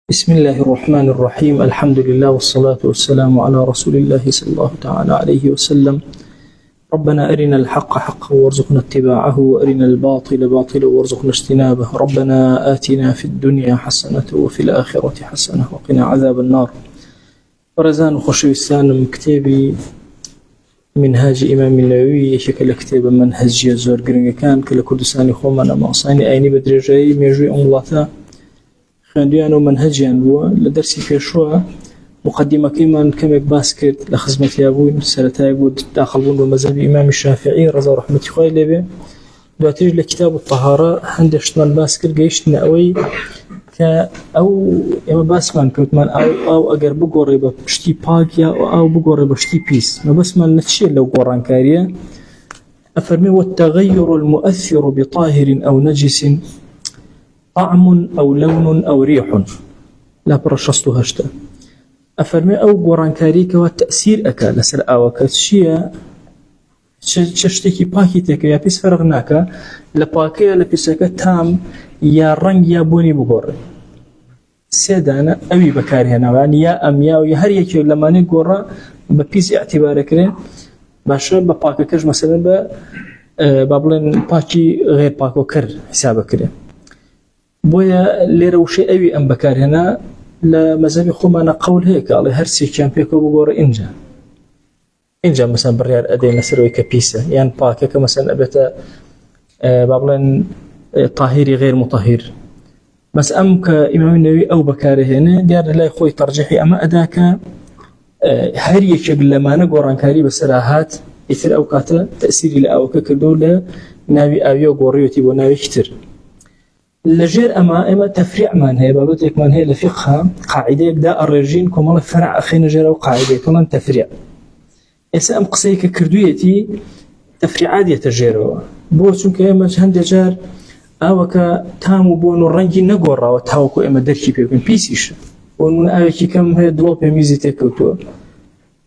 بسم الله الرحمن الرحيم. الحمد لله والصلاة والسلام على رسول الله صلى الله تعالى عليه وسلم. ربنا أرنا الحق حقا وارزقنا اتباعه، وأرنا الباطل باطلا وارزقنا اجتنابه. ربنا آتنا في الدنيا حسنة وفي الآخرة حسنة وقنا عذاب النار. ورزان خشوستان كتابي منهاج إمام النووي شكل كتاب منهج زور قرنجة كان كل كردستاني خومنا مقصاني أيني بدرجي ميجوي أملاتا خانديان ومنهجيان بوا لدرسي فيشوا مقدمة كمان كمك باسكت لخزمة يابون سلتاي بود داخل بون بمذهب إمام الشافعي رضا رحمة خوي لبي دواتيج لكتاب الطهارة هندشتمان باسكت جيشتنا أوي أو إما باسمان كوتمان أو أجر بقوري بشتي باقيا أو بقوري بشتي بيس ما بس ما نتشيل لو قران كاريا أفرمي والتغير المؤثر بطاهر أو نجس طعم أو لون أو ريح لا برشستو هشتا أفرمي أو قران كاريكا والتأثير أكا لسر آوكا شيا شتيكي باكي تيكا يا بيس فرغناكا لباكيا لبيساكا تام يا رنگ يا بوني بقوري سيدانا أوي بكاري هنا يعني يا أم يا هر يكي لما نقورا ببيس اعتبارك باشا بباكا كج مثلا بابلن باكي غير باكو كر حسابك بويا ليروشي أوي أم بكار هنا لمذهب خومانا قول هيك على هرسي كان بيكو بقورا إنجا مثلا بريار أدي نسروي كبيسة يعني باكا كمثلا أبيتا بابلن طاهري غير مطهر بس أم كإمام النووي أو بكاره هنا ديار لا يخوي ترجيحي أما أداك هري شغل لما نقران كاري بسراحات يثر أوقاته تأثيري لأوكا كدولة ناوي أبيو قريوتي وناوي كتر لجير أما تفريع من هي بابتك من هي لفقها قاعدة يبدأ الرجين كمال فرع أخينا جير أو قاعدة كمان تفريع إسا أم قصيك كردويتي تفريعات يتجيروا بوشون كيما هندي جار أوكا تامو بونو رنجي نقورا وتاوكو إما دركي بيكون بيسيش ونون أوكي كم هي دلوب يميزي تكوتو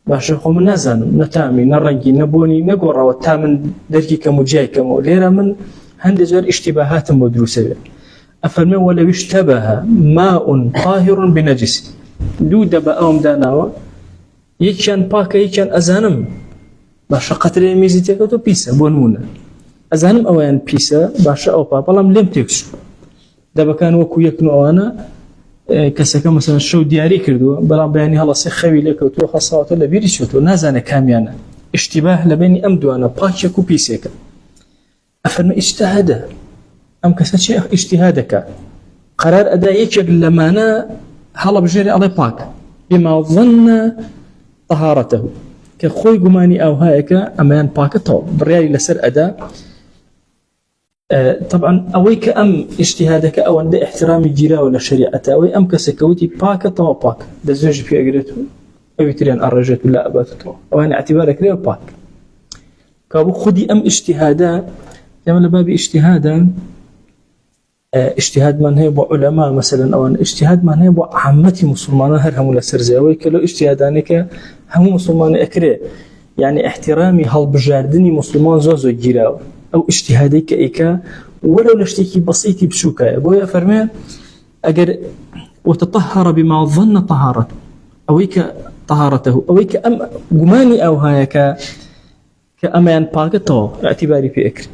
باشا خو نزانم نتامي نرنجي نبوني نقورا وتامن دركي كمو جاي كمو ليرا من هندي جار اشتباهات مدروسة أفرمي ولو اشتبه ماء طاهر بنجس دو دبا أوم داناوا يكشان باكا يكشان أزانم باشا قتل يميزي تكوتو بيسا بونونا أزانم أوان بيسا باشا أو بابلام لم تكسو دابا كان وكو يكنو أنا كسكا مثلا شو دياري كردو بلا بياني هلا سخوي لك وتو خاصة ولا بيريشوتو نازانا كاميانا اشتباه لبيني أمدو أنا باشاكو بيسيكا أفرما اجتهاد أم كساتشي اجتهادك قرار أدائك لمانا هلا بجري على باك بما ظن طهارته كخوي قماني أو هايك أمان باك طو بريالي لسر أداء طبعا أويك أم اجتهادك أو عند احترام الجيرة ولا شريعة أوي أم كسكوتي باك طو باك ده زوج في أجرته أو تريان أرجت ولا أباتته أو أنا اعتبارك ليه باك كابو خدي أم اجتهادا يعمل بابي اجتهادا اجتهاد من هي علماء مثلا أو اجتهاد من هي عامة مسلمان هرهم ولا سرزي أو كلو اجتهادانك هم مسلمان أكره يعني احترامي هل بجاردني مسلمان زوزو جيراو أو اجتهادك إيكا ولو لشتيكي بسيطي بشوكا بويا فرمي أجر وتطهر بما ظن طهارته أويك طهارته أويك أم قماني أو هايك كأمان باقته اعتباري في أكر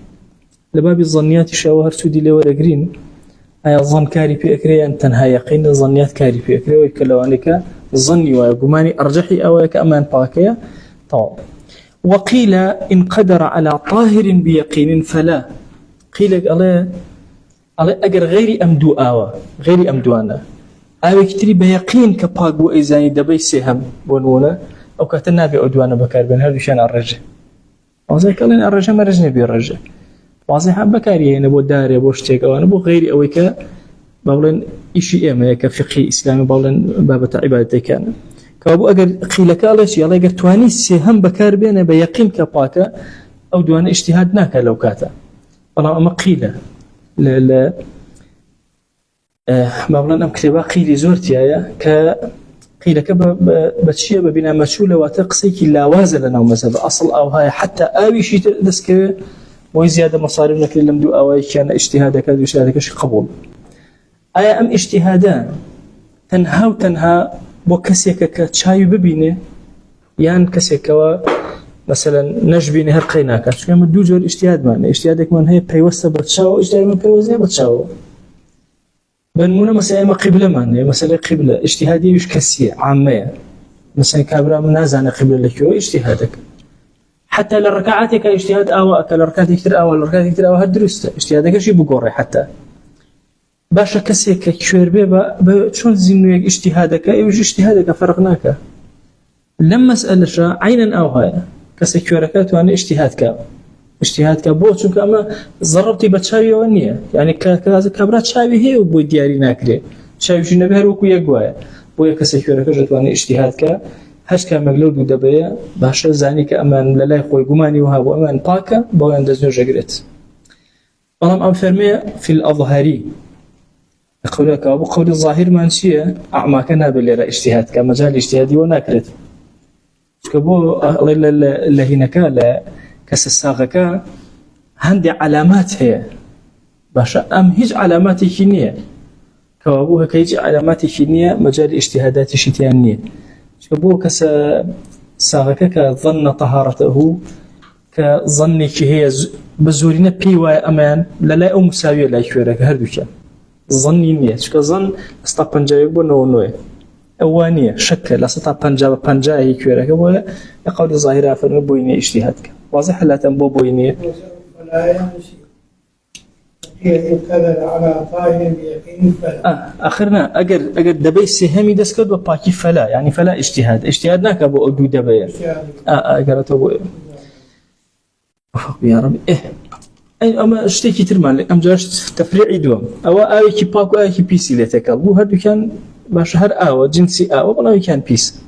لباب الظنيات شاوهر سودي لورا جرين أي الظن كاري في أكري أن تنهى يقين الظنيات كاري في أكري ويكلوانك الظني وقماني أرجحي أو كأمان باقية طوال وقيل إن قدر على طاهر بيقين فلا قيل على أجر غير أمدو آوى غير أمدوانا آوى كتري بيقين كباقو إيزاني دبي سهم بونونا أو كتنا بأدوانا بكار بين هذا شان الرجع وزيك الله إن الرجع ما رجني بيرجع واضح بكاري هنا بو داري بو شتيك أو أنا بو غيري أو كا بقولن إشي إما كفقه إسلامي بقولن باب عبادتي كان كابو أجر قيلك الله شيء الله أجر تواني سهم بكار بينه بيقين كباكا أو دوان اجتهادناك لو كاتا والله أما قيلة لا بقولن أم كتبا قيلي زورتي يا ك قيلك بتشيء ببنا مشولة وتقصيك لا وازل لنا ومذهب أصل أو هاي حتى آوي شيء تدسك وزيادة مصاريف لك لم دو أوي كان اجتهادك واجتهادك قبول أي أم اجتهادان تەنها بۆ کەسێکە کە چاوی ببینێ یان کەسێکەوە مثلا نەشبینێ هەر قەی ناکات چونکە ئێمە دوو جۆر ئیجتیهادمانە ئیجتیهادێکمان هەیە پەیوەستە بە چاوە ئیجتیهادێکمان پەیوەست نییە بە چاوە بنمونە مەسەلە ئێمە قیبلەمان هەیە مەسەلەی قیبلە ئیجتیهادیش کەسیە عامەیە مثلا کابرا من نازانە قیبلە لەکوێوە ئیجتیهادەکە حتى لە ڕەکعاتێکە ئیجتیهاد ئاوا ئەکە لە ڕەکعاتێک تر ئاوا لە ڕەکعاتێک تر ئاوا هەر دروستە ئیجتیهادەکەشی بگۆڕێ حتى باشە کەسێک کە کوێر بێ بە چۆن زیندویەک ئیجتیهادەکە ئێوەش ئیجتیهادەکە فەرق ناکە لەم مەسئلەشە عینەن ئەو هەیە کەسێک کوێرەکە توانێت ئیجتیهادکە بۆ چونکە ئەمە زەڕەبتی بە چاویەوە نییە یعنی کابرا چاوی هەیە و بۆی دیاری ناکرێت چاویشی نەبێ هەر وەکو یەک وایە بۆیە کەسێک کوێرەکەش دەتوانێت ئیجتیهادکە هەشت کامێک لەو دوو دەبەیە باشە زانی کە ئەمان لە لای خۆی گومانی وها بۆ ئەمان پاکە بۆیان دەستنوێژەگرێت بەڵام ئەم فەرمێ في الأظهري قولك أبو قول الظاهر من شيء أعمى كان باللي اجتهاد كمجال اجتهادي وناكرت كبو الله هناك لا كس الساقك عندي علامات هي باشا أم هيج علامات كينية كابوها كيج علامات كينية مجال اجتهادات شتيانية كبو كس ساقك كظن طهارته كظنك هي بزورنا بيوا أمان لا أو مساوية لا يكورك هردوك ظني نية شو كظن استطاع بنجاي بونه نوع أوانية شك لا استطاع بنجاي كورك ولا يقول ظاهرة فرم بويني اجتهادك واضح لا تنبو بويني فلا يمشي هي كذا على طاهر بيقين فلا آخرنا أجر دبي سهمي دسكت وباكي فلا يعني فلا اجتهادنا كابو أدو دبي أجر تبو وفق يا رب أما اشتكي ترمان أم جاشت تفريعي دوم أو آوي كي باكو آوي كي بيسي لتكال بو هردو كان باشهر آوى جنسي آوى بلاوي كان بيس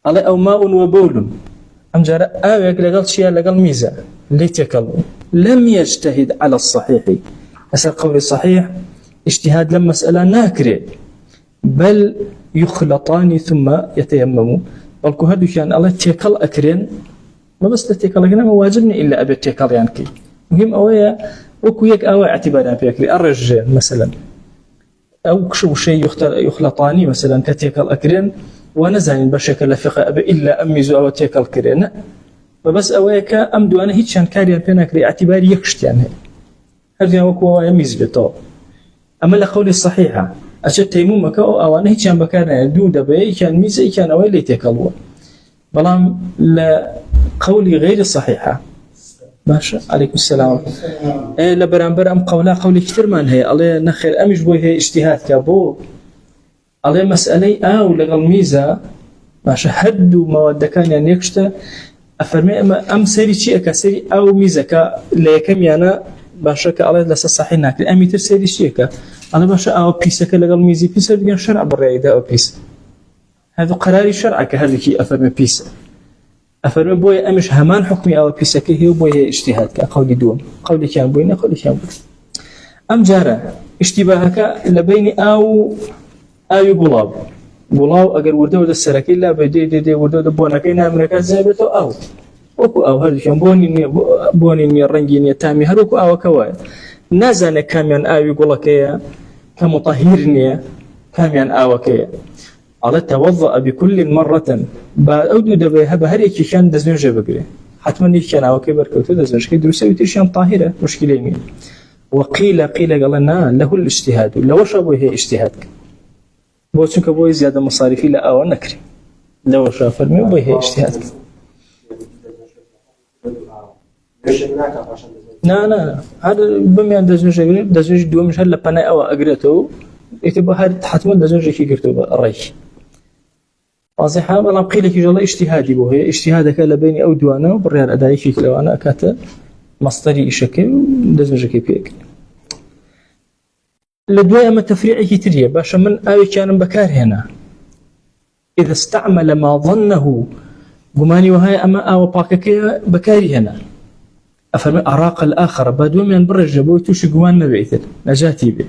على أو ماء وبول أم جارة آوي لقل شيء لقل ميزة لتكال لم يجتهد على الصحيح أسأل قولي الصحيح اجتهاد لما مسألة ناكرة بل يخلطان ثم يتيمموا بلكو هردو كان الله تيكال أكرين ما بس تيكال أكرين ما واجبني إلا أبي تيكال يعني كي مهم أويا وكويك أوي اعتبارا فيكري الرجال مثلا أو كشو شيء يخلطاني مثلا كتيكال أكرين ونزاني بشكل فقه أبي إلا أميزو أو تيكال كرين وبس أويك أمدو أنا هيك شان كاريان فينكري اعتباري يكشت يعني هذا وكو يميز بتو أما لقولي الصحيحة أشد تيمومك أو أنا هيك شان بكارنا دو دبي كان ميزة كان أوي اللي تيكالوا بلام لقولي غير الصحيحة ماشي عليكم السلام إيه لبرانبر أم قولي كتير من هي الله نخير أمش بوي هي اجتهاد كابو الله مسألة أو لقل ميزة ماشي هدو مواد كان يعني يكشته أفرمي أم سري شيء كسري أو ميزة كليكم يعني باشا كالله لسه صحيح ناكل أمي ترسري شيء الله باشا أو بيسة كلقل ميزة بيسة بيجان شرع برأي ده أو بيسة هذا قراري شرع كهذا كي أفرمي بيسة أفرمي بوي أمش همان حكمي أو بيسكه هي بوي اجتهاد كقولي دوم قولي كان بوينا قولي كان بوي أم جارة اشتباهك لبين أو قلاب أجر وردو السركي لا بدي وردو بونكينا أمريكا زابته أو وكو أو هذا كان بوني رنجيني تامي هروكو أو كواي نازل كاميان أو يقولك كمطهرني كاميان أو كيا على توضأ بكل مرة بعود دبها بهريك كان دزنجة بقري حتما كان أو كبر كوتو دزنجة كي دروسة وترشان طاهرة مشكلة مين وقيل قالنا له الاجتهاد لو شابه هي اجتهادك بوتشك بوي زيادة مصاريفي لا أو نكري لو شافر مين بوي هي اجتهادك لا هذا بمي عند دزنجة دوم مش هلا بناء أو أقرته يكتب هذا حتما دزنجة كي قرتو الريش واضحة بلا قيل لك جل اجتهادي بو هي اجتهادك لبين أو دوانا وبريان أدائي كي لو أنا كاتا مصدري شكل دزنجة كي بيك لدواء أما تفريعي كتير باشا من آوي كان بكار هنا إذا استعمل ما ظنه قماني وهاي أما آو باككي بكاري هنا أفرمي أراق الآخر بدو من برج بويتوش قمان نبعثل نجاتي به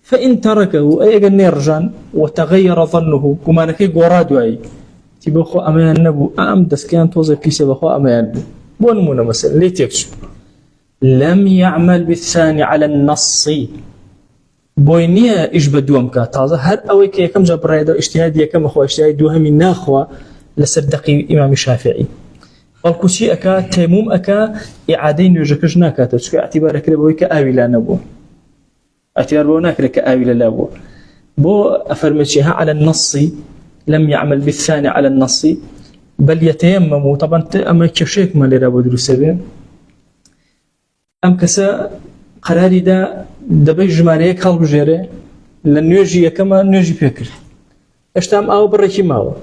فإن تركه أي نرجان وتغير ظنه قماني كي قراد وعي تبخو أمان نبو أم دسكان توزي بيسي بخو أمان بونمونا مثلا ليه تكشف لم يعمل بالثاني على النص بوينية إيش بدوم كتازة هر أوي كي كم جاب رايدر اجتهادي كم أخوة اجتهادي دوهم ناخوة لسردقي إمام الشافعي والكوشي أكا تيموم أكا إعادين يوجكش ناكاته شو اعتبارك لبوي كآوي لا نبو اعتبار بو ناكل كآوي لا نبو بو أفرمتشيها على النص لم يعمل بالثاني على النص بل يتيمم طبعا أما كشيك ما لرابو دروسه أم كسا قراري دا دبي جمالية قلب جيري لأن يجي كما نجي فكر اشتام أو بركي ماو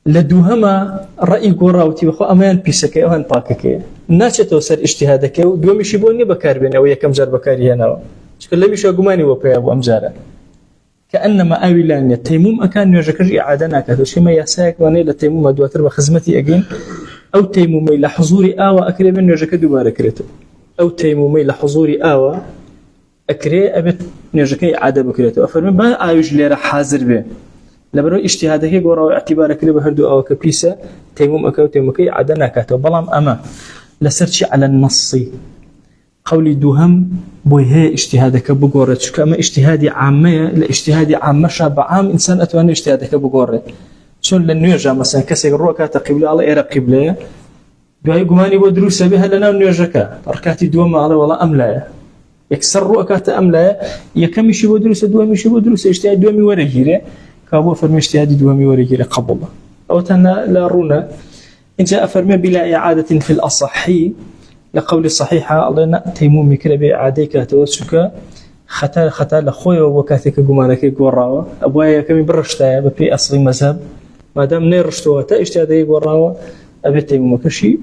لدوهما رأي قراوتي بخو أمان بيسكي أو هن باككي ناتشة توسر اجتهادك ودوم يشيبوني بكار بيني أو يكم جار بكاري هنا شكل لم يشو قماني وبيا أبو أمجارة كأنما آوي لانيا تيموم أكان يجكر إعادنا كاتو شما يساك واني لتيموم دواتر بخزمتي أجين أو تيمومي لحضوري آوى أكري من يجكر دوبارة كريتو أو تيمومي لحضوري آوى أكري أبت نيجكي عادة بكريتو أفرمي با آيوش ليرا حاضر به لبرو اجتهادك قراو اعتبارك لي بهردو أو كبيسة تيموم أكو تيموكي عادة ناكاتو بلام أما لسرتش على النص قولي دوهم بويه اجتهادك بقورة شو أما اجتهادي عامة لاجتهادي عامة شاب عام إنسان أتواني اجتهادك بقورة شون لأنه يرجع مثلا كسر الرؤكة قبلة على إيراب قبلة بهاي قماني بدروس بها لنا نيرجكا ركعتي دوما على ولا أملا يكسر رؤكات أملا يكم يشي بدروس دوما يشي بدروس اجتهاد دوما ورجيله كابو فرمي اجتهادي دوما ورجيله قبل الله أو تنا لا رونا إن جاء فرمي بلا إعادة في الأصحي لقول الصحيحة الله تيمومي كلا بإعاديك توسكا خطا لخويا وكاتك قمانك قراوة أبويا كمي برشتها ببي أصلي مذهب ما دام نيرشتوها تا اجتهادي قراوة أبي تيموم كشي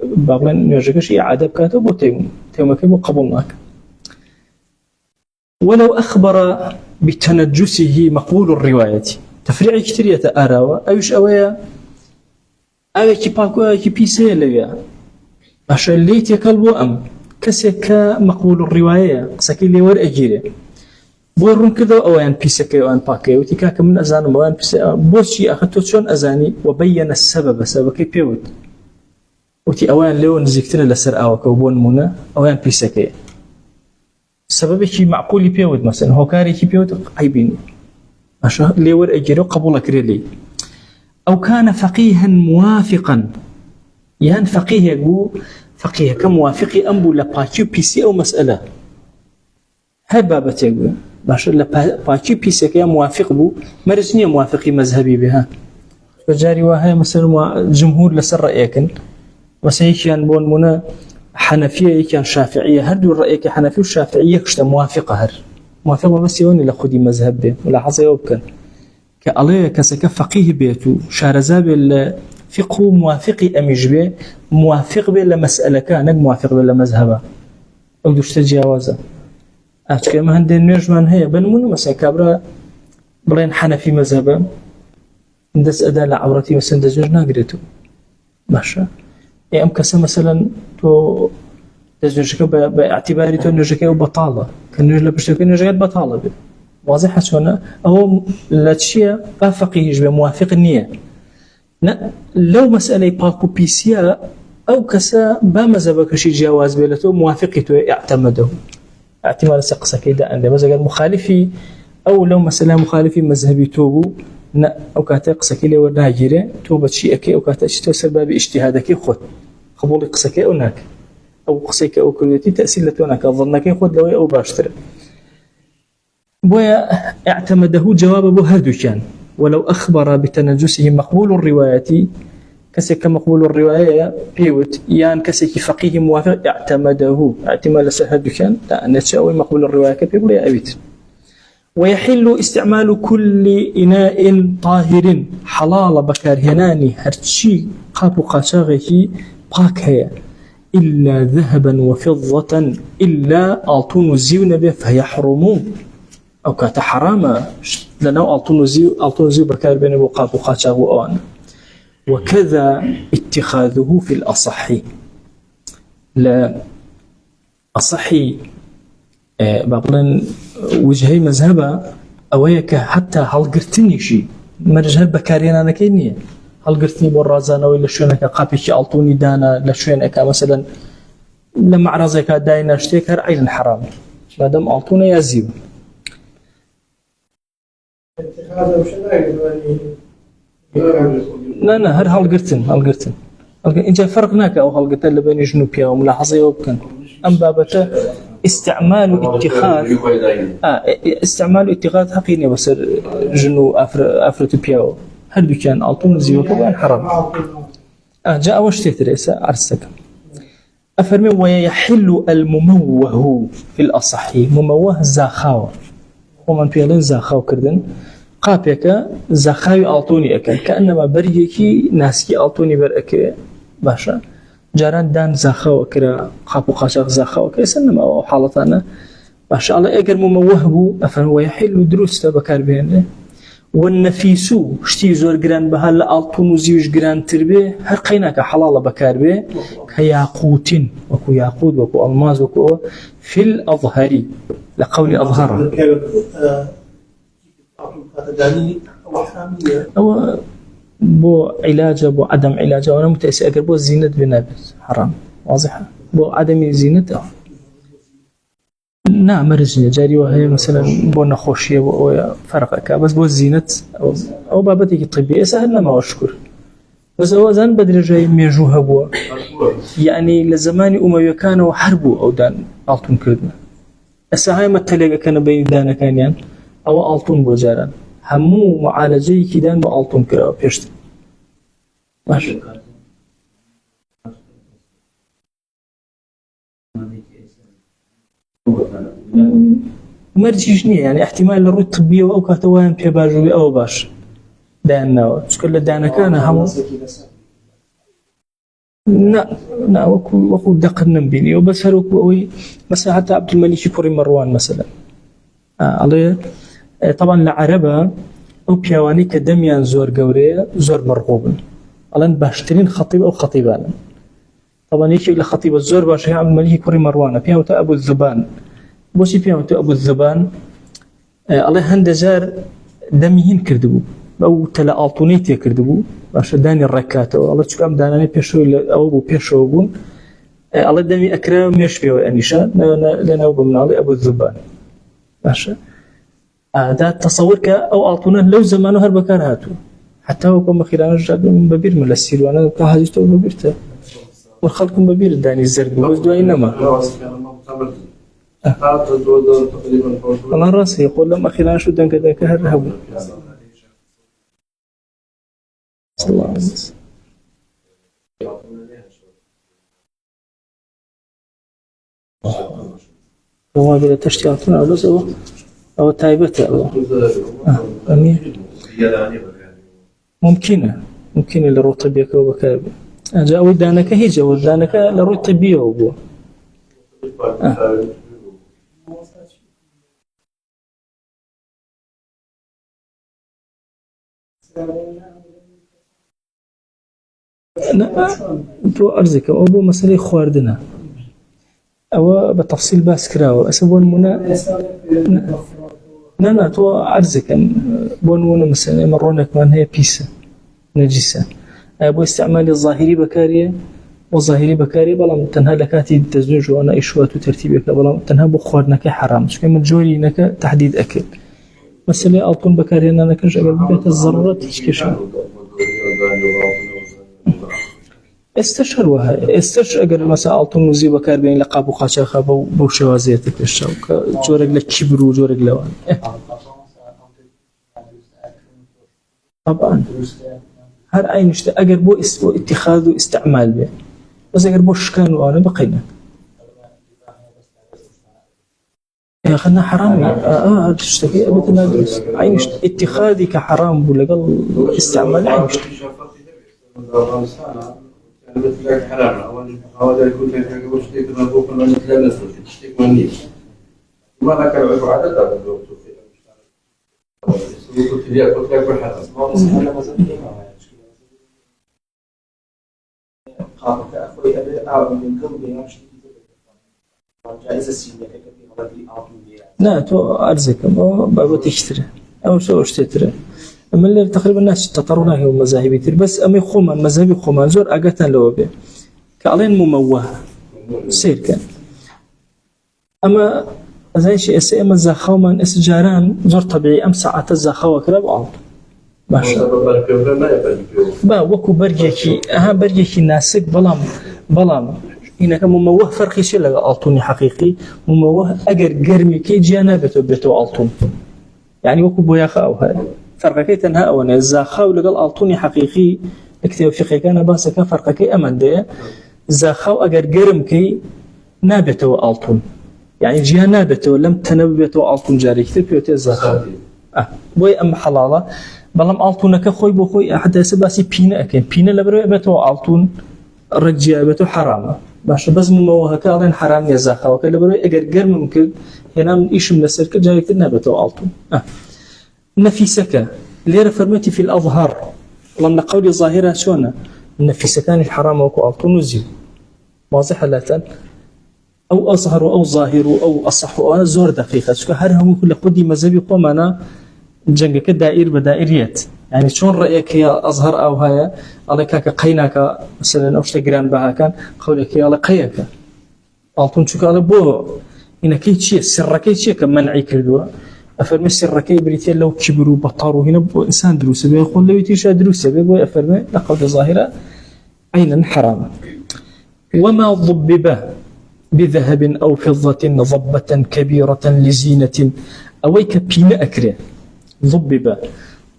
باقلن نرجعش إعادة بكاته بو تيموم كبو قبولناك ولو أخبر بتنجسه مقبول الرواية تفريع كتير يتأراوى أيش أويا أوي كي باكو أوي كي بيسي لويا عشان ليت يكلبو أم كسك مقبول الرواية قسكي لي ور أجيري بورون كذا أوان بيسكي أوان باكي وتكاك من أذان موان بيسكي بوشي أخذتو شون أذاني وبين السبب سبكي بيوت وتي أوان لو نزكتنا لسر أوك وبون منا أوان بيسكي سبب شيء معقول بيوت مثلا هو كاري كي بيوت عيبيني عشان لي ور أجيري قبولك ريلي أو كان فقيها موافقا يعني فقيه يقول فقيه كموافقي أمبو لباتشو بيسي أو مسألة هاي بابت يقول باش لباتشو بيسي كيا موافق بو مرسني موافقي مذهبي بها فجاري وهاي مثلا جمهور لسر رأيكن مثلا كان بون منا حنفية كان شافعية هردو الرأيك حنفية والشافعية كشتا موافقة هر موافقة بس يوني لخدي مذهب به ولا حظي يوبكن كأليه كسك فقيه بيتو شارزاب فقه موافقي أمجبه موافق به لمسألة كان موافق به لمذهبه أو دوش تجاوزه أشكي ما هندين نجمان هي بنمونه مثلا كابرا بلين حنفي مذهبه ندس أداء لعورتي مثلا دزوج ناقريتو ماشا أم كسا مثلا تو دزوجك باعتباري تو نجك بطالة كان نجلا بشتكي نجات بطالة به واضح شلون أو لا تشيء فقيه يجب موافق النية لا لو مسألة باكو بيسيا أو كسا بمذهبك شيء جواز بلته موافقته يعتمده اعتماد سقسا كده عند مذهب مخالفي أو لو مسألة مخالفي مذهبي توبو نا أو كاتا قسكي لي ورناجيره توبة شيء أكي أو كاتا شيء توصل باب اجتهادك خد قبول قسكي أو ناك أو قسيك أو كليتي تأصيل هناك ظنك خد لو أو باشتر بويا اعتمده جوابه هردو كان ولو أخبر بتنجسه مقبول الرواية كسك مقبول الرواية بيوت يان كسك فقيه موافق اعتمده اعتماد هردو كان لا نتشاوي مقبول الرواية كبير يا أبيت ويحل استعمال كل إناء طاهر حلال بكارهناني هرشي قابو قاشاغه باكهيا إلا ذهبا وفضة إلا ألطون الزيون به فيحرمون أو كات حرامة لأنه ألطون زيو بكار بين قابو قاشاغه أوان وكذا اتخاذه في الأصحي لا أصحي بابلن وجهي مذهبه أويك حتى هل قرتني شيء مرجع بكارينا أنا كينية هل قرتني برازانا ولا شونك قابيش ألطوني دانا لشونك مثلا لما عرضك داينا اشتيك هر عين حرام ما دام ألطوني يزيو اتخاذه وش لا يقدر لا هر هالقرتن إن جاء فرق هناك أو هالقرتن اللي بين جنوبيا وملاحظة وبكن أم بابته استعمال اتخاذ حقيقي بس جنو أفريقيا هل كان ألطون زيوك وين حرام جاء وش تتريسا عرسك أفرمي ويحل المموه في الأصح مموه زاخاوة ومن بيلين زاخاو كردن قابيك زاخاوي ألطوني أكل كأنما بريكي ناسكي ألطوني برأكي باشا جاران دان زاخاو كرا قابو قاشاق زاخاو كيسنما أو حالتانا باشا الله أجر مموه بو أفرمي ويحل دروس بكار بينه والنفيسو شتي زور جران بهال ألطون وزيوش جران تربيه هر قيناك حلال بكار به كياقوت وكو ياقوت وكو ألماس وكو في الأظهر لقول أظهر أو بو علاجه بو عدم علاجه وأنا متأسي أقر بو زينة بنابس حرام واضحة بو عدم زينة نعم مرجني جاري وهي مثلا بو نخوشية بو فرقك بس بو زينة أو بابتك الطبية سهل ما أشكر بس هو زان بدرجة ميجوها بو يعني لزمان أموية كانوا حربوا أو دان ألطون كردنا الساعة ما تلاقى كان بين دانا كانيان أو ألطون بو جاران همو معالجي كدان بو ألطون كراو بيشت ماشي مرجيش نية يعني احتمال للرؤية الطبية أو كاتوان بيباجوا أو باش دانا شكل دانا كان هم لا وكو دقن بيني وبس هروكو مثلا حتى عبد الملك كوري مروان مثلا عليه طبعا العربة أو بيواني كدميان زور قورية زور مرغوب الآن باشترين خطيب أو خطيبان طبعا يجي إلى خطيب الزور باش عبد الملك كوري مروان بيوتا أبو الذبان بوشي بيوتا أبو الذبان الله هندزار دميين كردبو أو تلا ألطونيتي كردبو باش داني الركات الله تشوف أم داني بيشو أو أبو بيشو بون الله دمي أكرم يشفيه أنيشا لنا أبو من علي أبو الذبان ماشي ده تصور كأو ألطونا لو زمانه هربكار هاتو حتى هو كم خيران رجال من ببير من السير وأنا كهاجته ببيرته والخلكم ببير داني الزرق بس دو إنما الله راسي يقول لما خيران شو دان كذا كهرهبو صلى الله عليه وسلم هو بلا تشتياتنا أو بس أو تايبته أمير ممكنة للرطبية كوبكاب جاء ودانك هيجا ودانك للرطبية وبو تو أرزك أو بو مسألة خواردنا أو بتفصيل باس كراو أسبون منا لا تو أرزك بون منا مثلا مرونك من هي بيسة نجسة أبو استعمال الظاهري بكارية والظاهري بكارية بلا تنها لكاتي تزوج وأنا إشوات وترتيبك بلا تنها بخواردنك حرام شو كم الجوري نك تحديد أكل مسألة ألطون بكارية أنا كنش أقول بيت الضرورات إيش كشان استشهر وها استشهر أجر مثلا ألطون وزي بكار بين لقب وقاشة خابو بوشوازيتك الشوك جورج لكبر وجورج لوان طبعا هر أي نشت أجر بو اتخاذ واستعمال به بس أجر بوش كان وأنا بقينا يا خلنا حرام تشتكي أبدا نادرس أي نشت اتخاذك حرام ولا قال استعمال أي نشت مثل حرام هذا يكون لك وشتيك نبوك من مثل تشتيك مني ما لك العيب عدد هذا الوقت في قلت لي قلت لك حرام ما مسألة مثلا قامك أخوي أبي أعلم من كم بيمشي جائزة سينية كذي هذا لا تو أرزك ما بابا تشتري أو شو اشتري أما اللي تقريبا الناس تطرنا هي مذاهب كثير بس أمي خوما مذهبي خوما زور أجتنا لو به كعلين مموه سير كان أما أزايش إسئلة الزخاو من إسجاران زور طبيعي أم ساعة الزخاو كلام عالط باش با وكو برجيكي برجيكي ناسك بلام إنك مموه فرقي شيء لقى ألطوني حقيقي مموه أجر جرمي كي جانا بتو ألطون يعني وكو بويا خاو هاي فرقكي تنها وانا الزخاو لقى ألطوني حقيقي اكتب فقه كان باسك فرقكي أمن ده زخاو أجر جرم كي نابتو ألطون يعني جيها نابتو لم تنبتو ألطون جاري كتير بيوتي الزخاو بوي أم حلالة بلام ألطونك خوي بخوي حتى سباسي بينا أكين بينا لبرو بتو ألطون رجع بتو حرامه باش بس مموه كارن حرام يزاخا وكل برو اگر گرم ممكن هنا ايش من السركه جايك نبتو ألطون نفيسك ليره فرمتي في الأظهر لأن قولي ظاهرة شونه نفيسكان الحرام وكو ألطون وزيو واضح لا أو أظهر أو ظاهر أو أصح أو زور دقيقة شكو هرهم كل قدي مذهبي قومنا جنگك دائر بدائريات يعني شون رأيك يا أظهر أو هيا عليك قيناك مثلا أوش تجران بها كان قولك يا لقيك ألطون شو قال بو إنك شيء سرك شيء كمنعي كردوا أفرمي سرك بريتيا لو كبروا بطاروا هنا إنسان دروس بيقول لو يتيش دروس بيقول أفرمي لقول ظاهرة عينا حرام وما ضبب بذهب أو فضة ضبة كبيرة لزينة أويك بين أكره ضبب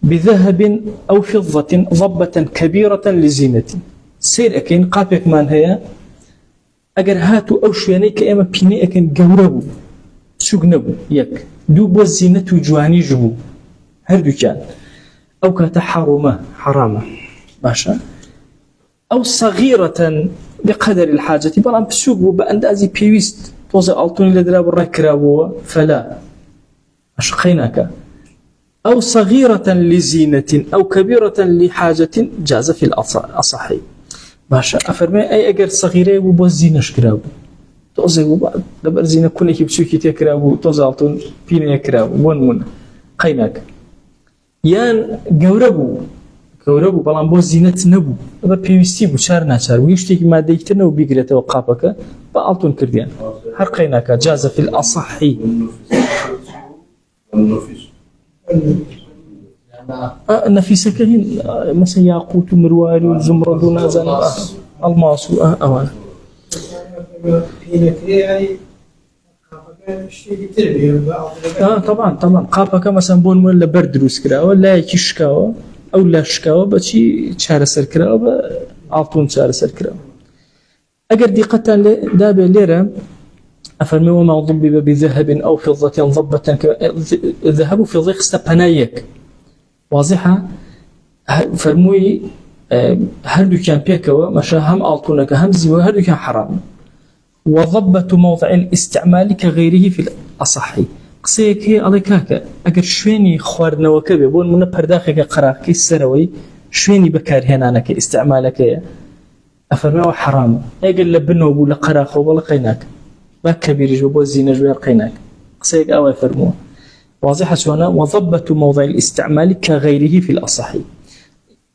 بذهب أو فضة ضبة كبيرة لزينة سير أكين قابك من هي أجر هاتو أو شوانيك إما بيني أكين جوربو سجنبو يك دوب الزينة جواني جبو هردو كان أو كتحرمه حرامه باشا أو صغيرة بقدر الحاجة بلان بسوق بأندازي بيويست توزع ألطوني لدراب الركرابو فلا أشقيناك أو صغيرة لزينة أو كبيرة لحاجة جاز في الأصحي باشا أفرمي أي أجر صغيرة وبزينة شكرابو توزع دبر زينة كوني كبسوكي تكرابو توزع ألطون بيني يكرابو ون قيناك يان جوربو بلان بو زينة نبو دبر بيوستي بشار ناشار ويشتكي ما ديكتنا وبيقرته وقابك بألطون كرديان هر قيناك جاز في الأصحي نفيسة كهين مثلا ياقوت مرواري وزمرد ونازن الماس أوان طبعا قابك مثلا بون ولا بردروس كرا ولا يكشكاو أو لا شكاو بشي شهر سر كرا أعطون شهر سر كرا أجر دقة دابة ليرة أفرمي وما ضبب بذهب أو فضة ضبة الذهب في ضيق استبنايك واضحة فرموي هل كان بيكوا مشا هم ألطونك هم زيوا هل كان حرام وضبة موضع الاستعمال كغيره في الأصحي قصيك هي عليكاك أجر شويني خوارنا وكبي بون من برداخك قراك السروي شويني بكار هنا أنا كاستعمالك أفرمي حرام أجل لبنه ولا قراخه ولا قيناك ما كبير جوبو الزينة جوير قيناك قصيك أوي فرموه واضحة شونا وضبط موضع الاستعمال كغيره في الأصحي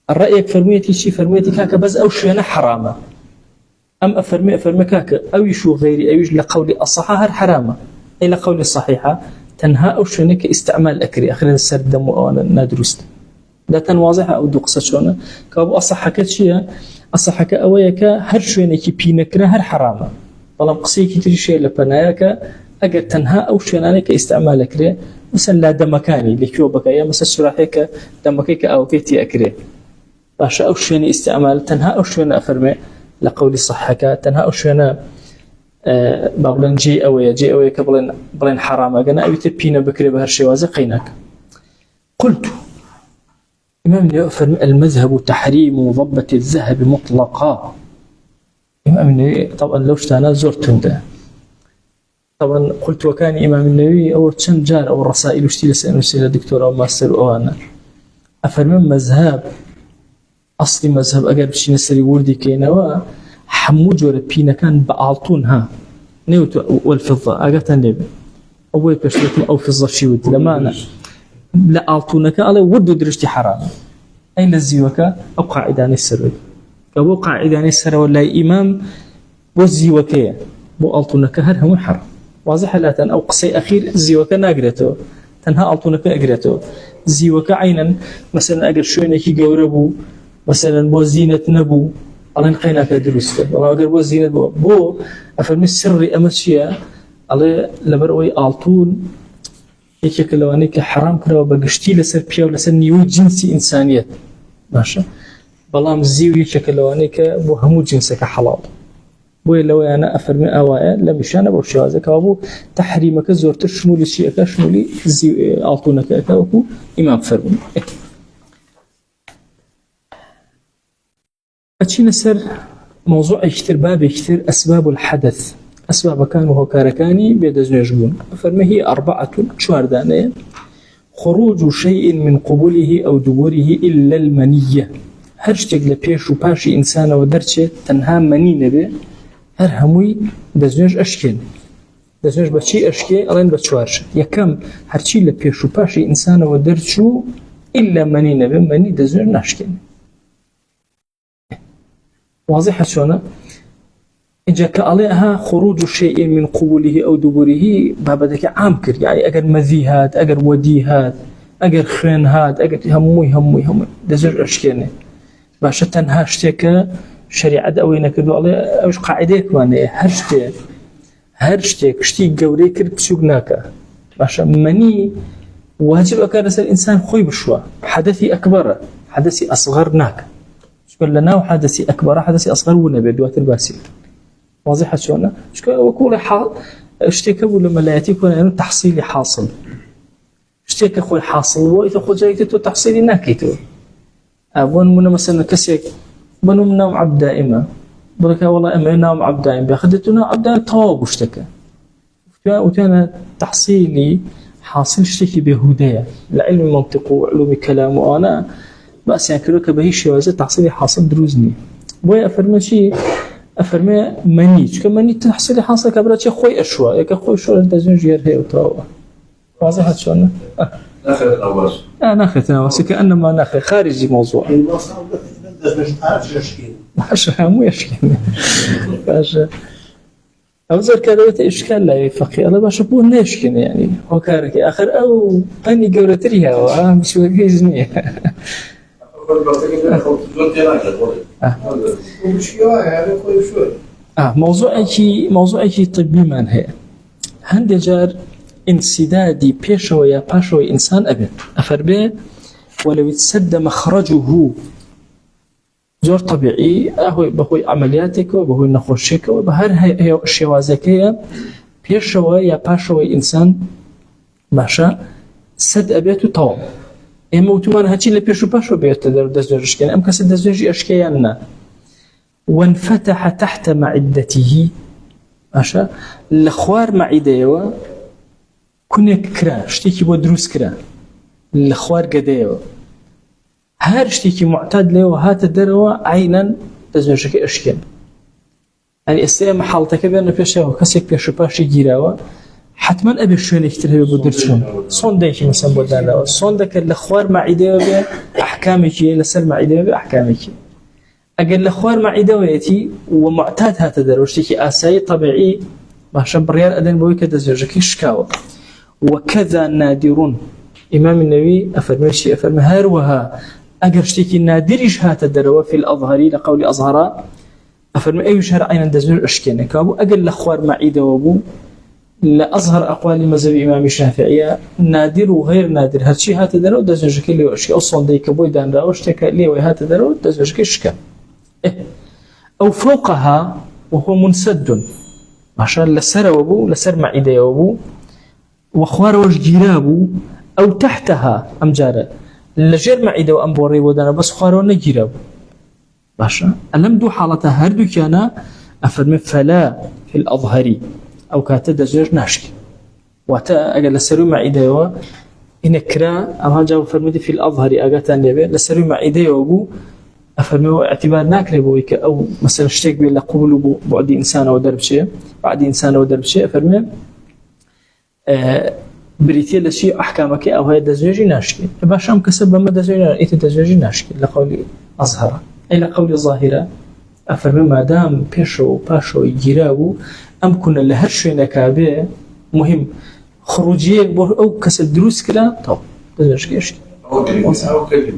الرأي فرميتي شي فرميتي كاكا بس أو شونا حرامة أم أفرمي كاكا أو يشو غيري أو يجي لقولي أصحى هر حرامة أي لقولي الصحيحة تنهى أو شونا كاستعمال أكري أخيرا السرد دم وأنا نادرست لا تنواضحة أو دوقصة شونا كابو أصحى كتشيا أصحى كأويك هر شونا كي بينكرا هر حرامة بلام قصيكي تري شيء لبناياك أجر تنهى أو شونا كاستعمال أكري مثلا لا دمكاني لكيوبك يا مثلا شراحك دمكيك أو كيتي أكري باش أو شونا استعمال تنهى أو شونا أفرمي لقولي صحك تنهى أو شونا بقولن جي أوي كبلن حرام أجنا أبي تبينا بكري بهالشيء وازقينك قلت إمام النووي المذهب تحريم ضبة الذهب مطلقا إمام النووي طبعا لو اشتانا زرتن ده طبعا قلت وكان إمام النووي أو تشن جار أو الرسائل وشتي لسأل دكتور أو ماستر أو أنا أفرمي مذهب أصلي مذهب أجر بشي نسري وردي كينوا حمو جور بينا كان بألطون ها نيوت والفضة أجتن لب أول بشرتم أو فضة شي ود لما أنا لا ألطونك على ود درجتي حرام أي لزيوك أو قاعدان السر أو قاعدان السر ولا إمام وزيوكية بو ألطونك هر هم حرام واضح لاتن أو قصي أخير زيوك ناقرته تنها ألطونك أقرته زيوك عينا مثلا أقر شوينك جوربو مثلا بو زينة نبو الله نقيناك درسته والله أقر بو زينة بو أفرمي السر أمشيا الله لبروي ألطون هيك كلوانيك حرام كلوا بقشتي لسر بيا ولسر نيو جنسي إنسانية ماشي بلام زيو هيك كلوانيك بو همو جنسك حلال بو لو أنا أفرمي أوايا لم يشان بو شوازك وابو تحريمك زورت شمولي شيئك شمولي زيو ألطونك أكاوكو إمام فرمي أتشين سر موضوع يكتر باب يكتر أسباب الحدث أسباب كان وهو كاركاني بيدزنجبون فرما هي 4 شواردانية خروج شيء من قبوله أو دبوره إلا المنية هرشتك لبيش وباشي إنسان ودرشة تنها مني نبي هر هموي دزنج أشكال دزنج بشي أشكال ألين بتشوارش يكم هرشي لبيش وباشي إنسان ودرشو إلا مني نبي مني دزنج نشكال واضح شلونه إذا كأليها خروج شيء من قبوله أو دبره بابدك عام كر يعني أجر مذيهات أجر وديهات أجر خينهات أجر هموي دزر أشكالنا باش تنها اشتكى شريعة أوينا كدو عليه أوش قاعدة كمان هرشتك شتي جوري كر بسوقناك باش مني واجب أكرس الإنسان خوي بشوا حدثي أكبر حدثي أصغرناك شكل لنا وحدثي أكبر حدثي أصغر ونبي دوات الباسي واضح شلون؟ وكل حال اشتكى ولا لا يكون يعني تحصيلي حاصل اشتكى أخوي حاصل وإذا أخو جايته تحصيلي ناكيته أبون منا مثلا كسيك بنو منام عبد دائما بركة والله أما نام عبد دائما بأخذتنا عبد دائما تواب اشتكى وكان تحصيلي حاصل اشتكي بهدايا العلم منطق وعلوم كلام وأنا بس يعني كلك بهيش وزة تحصيلي حاصل دروزني بوي أفرمي شيء أفرمي منيج كمني تحصيلي حاصل كبرت شيء خوي أشوا يا كخوي شو الدزون جير هي وتوا واضح شلون؟ ناخذ الأواس ناخذ الأواس كأنما ناخذ خارجي موضوع المصاب ده مش عارف يشكي مش مو يشكي باش أوزر كذا إشكال لا يفقي الله باش بقول نشكي يعني هو كارك آخر أو قني جورتريها ومش وجيزني موضوعي طبي من هي هند جار انسدادي بيشو يا باشو إنسان أبي أفربي ولو يتسد مخرجه زور طبيعي هو بهوي عملياتك وبهوي نخوشك وبهر هي شوازكية بيشو يا باشو إنسان ماشا سد أبيته طوام إما وتمان هاتي لبيشو باشو بيت دزوجش كان أم كسد دزوجي أشكيانا وانفتح تحت معدته ماشا الأخوار معديوا كونك كرا شتيكي بودروس كرا الأخوار قديوا هار شتيكي معتاد له وهات الدروا عينا دزوجك أشكيان يعني استيام حالتك بأنه بيشو كسيك بيشو باشي جيراوا حتما أبي شو نكتر هي بدرشون صندك مثلا بدنا له صندك الأخوار معدة بأحكامك لسر معدة بأحكامك أجل الأخوار معدة ويأتي ومعتاد هذا دروشتي أساي طبيعي ما شاب ريال أدين بوي كذا زوجك شكاوى وكذا نادرون إمام النبي أفرمشي أفرم هروها أجرشتي نادرش هذا دروا في الأظهري لقول أظهر أفرم أي شهر عين دزور أشكنه كابو أجل الأخوار معدة وابو لا أظهر أقوال مذهب الإمام الشافعي نادر وغير نادر هالشيء هات درو دزوجك اللي وشك أصلا ديك بوي دان راوشتك اللي وهات درو دزوجك شكا أو فوقها وهو منسد عشان لسر وابو لسر معدة وابو وخوار وش جيرابو أو تحتها أمجارة لجر معدة وأمبوري ودانا بس خوار ونجيرابو باشا ألم دو حالتها هردو كان أفرمي فلا في الأظهري أو كاتد زوج ناشك وتا أجل السرو مع إيديوا إن كرا أما جاو فرمدي في الأظهر أجت أن يبي السرو مع إيديوا أبو أفرموا اعتبار ناكل بويك أو مثلا اشتك بلا قبول بعد إنسان أو درب شيء بعد إنسان أو درب شيء أفرمي بريتي لشيء أحكامك أو هي دزوج ناشك باشام كسب ما دزوج إيت دزوج ناشك لقول أظهر إلى قول ظاهرة أفرمي ما دام بيشو باشو يجراو أم كنا لهرشي نكابه مهم خروجية أو كسر دروس كلا طب دزنجك إيش أو كلمة أو كلمة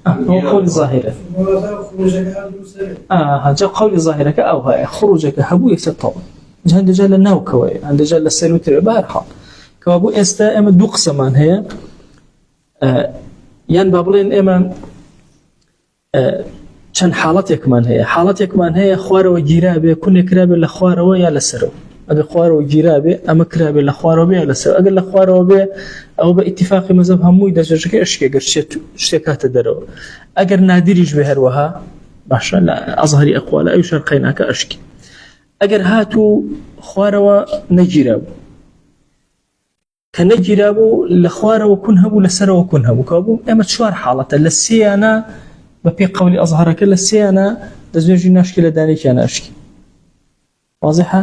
هو قول ظاهرة هذا قول ظاهرة أو هاي خروجك هبو يكتب عند جال النوكوي عند جال السلوتر بارحة كابو استا اما دو قسمان هي يان بابلين اما چەند حاڵەتێکمان هەیە حاڵەتێکمان هەیە خوارەوە گیرابێ کونێک کرابێ لە خوارەوە یا لەسەرەوە ئەگەر خوارەوە گیرابێ ئەمە کرابێ لە خوارەوە بێ یا لەسەر ئەگەر لە خوارەوە بێ ئەو بە ئیتیفاقی مەزەب هەمووی دەجێژەکە ئەشکێگەر شتێک کاتە دەرەوە ئەگەر نادریش بێ هەروەها باشە لە ئەزهەری ئەقوالە ئەوی شەرقەیناکە ئەشکی ئەگەر هاتوو خوارەوە نەگیرابوو کە نەگیرابوو لە خوارەوە کون هەبوو لەسەرەوە کون هەبوو کەوابوو ئەمە چوار حاڵەتە لە سێیانە بەپێی قەولی ئەزهەرەکە لە سێیانە دەستێژی ناشکی لە دانێکیان ئاشکی واضحە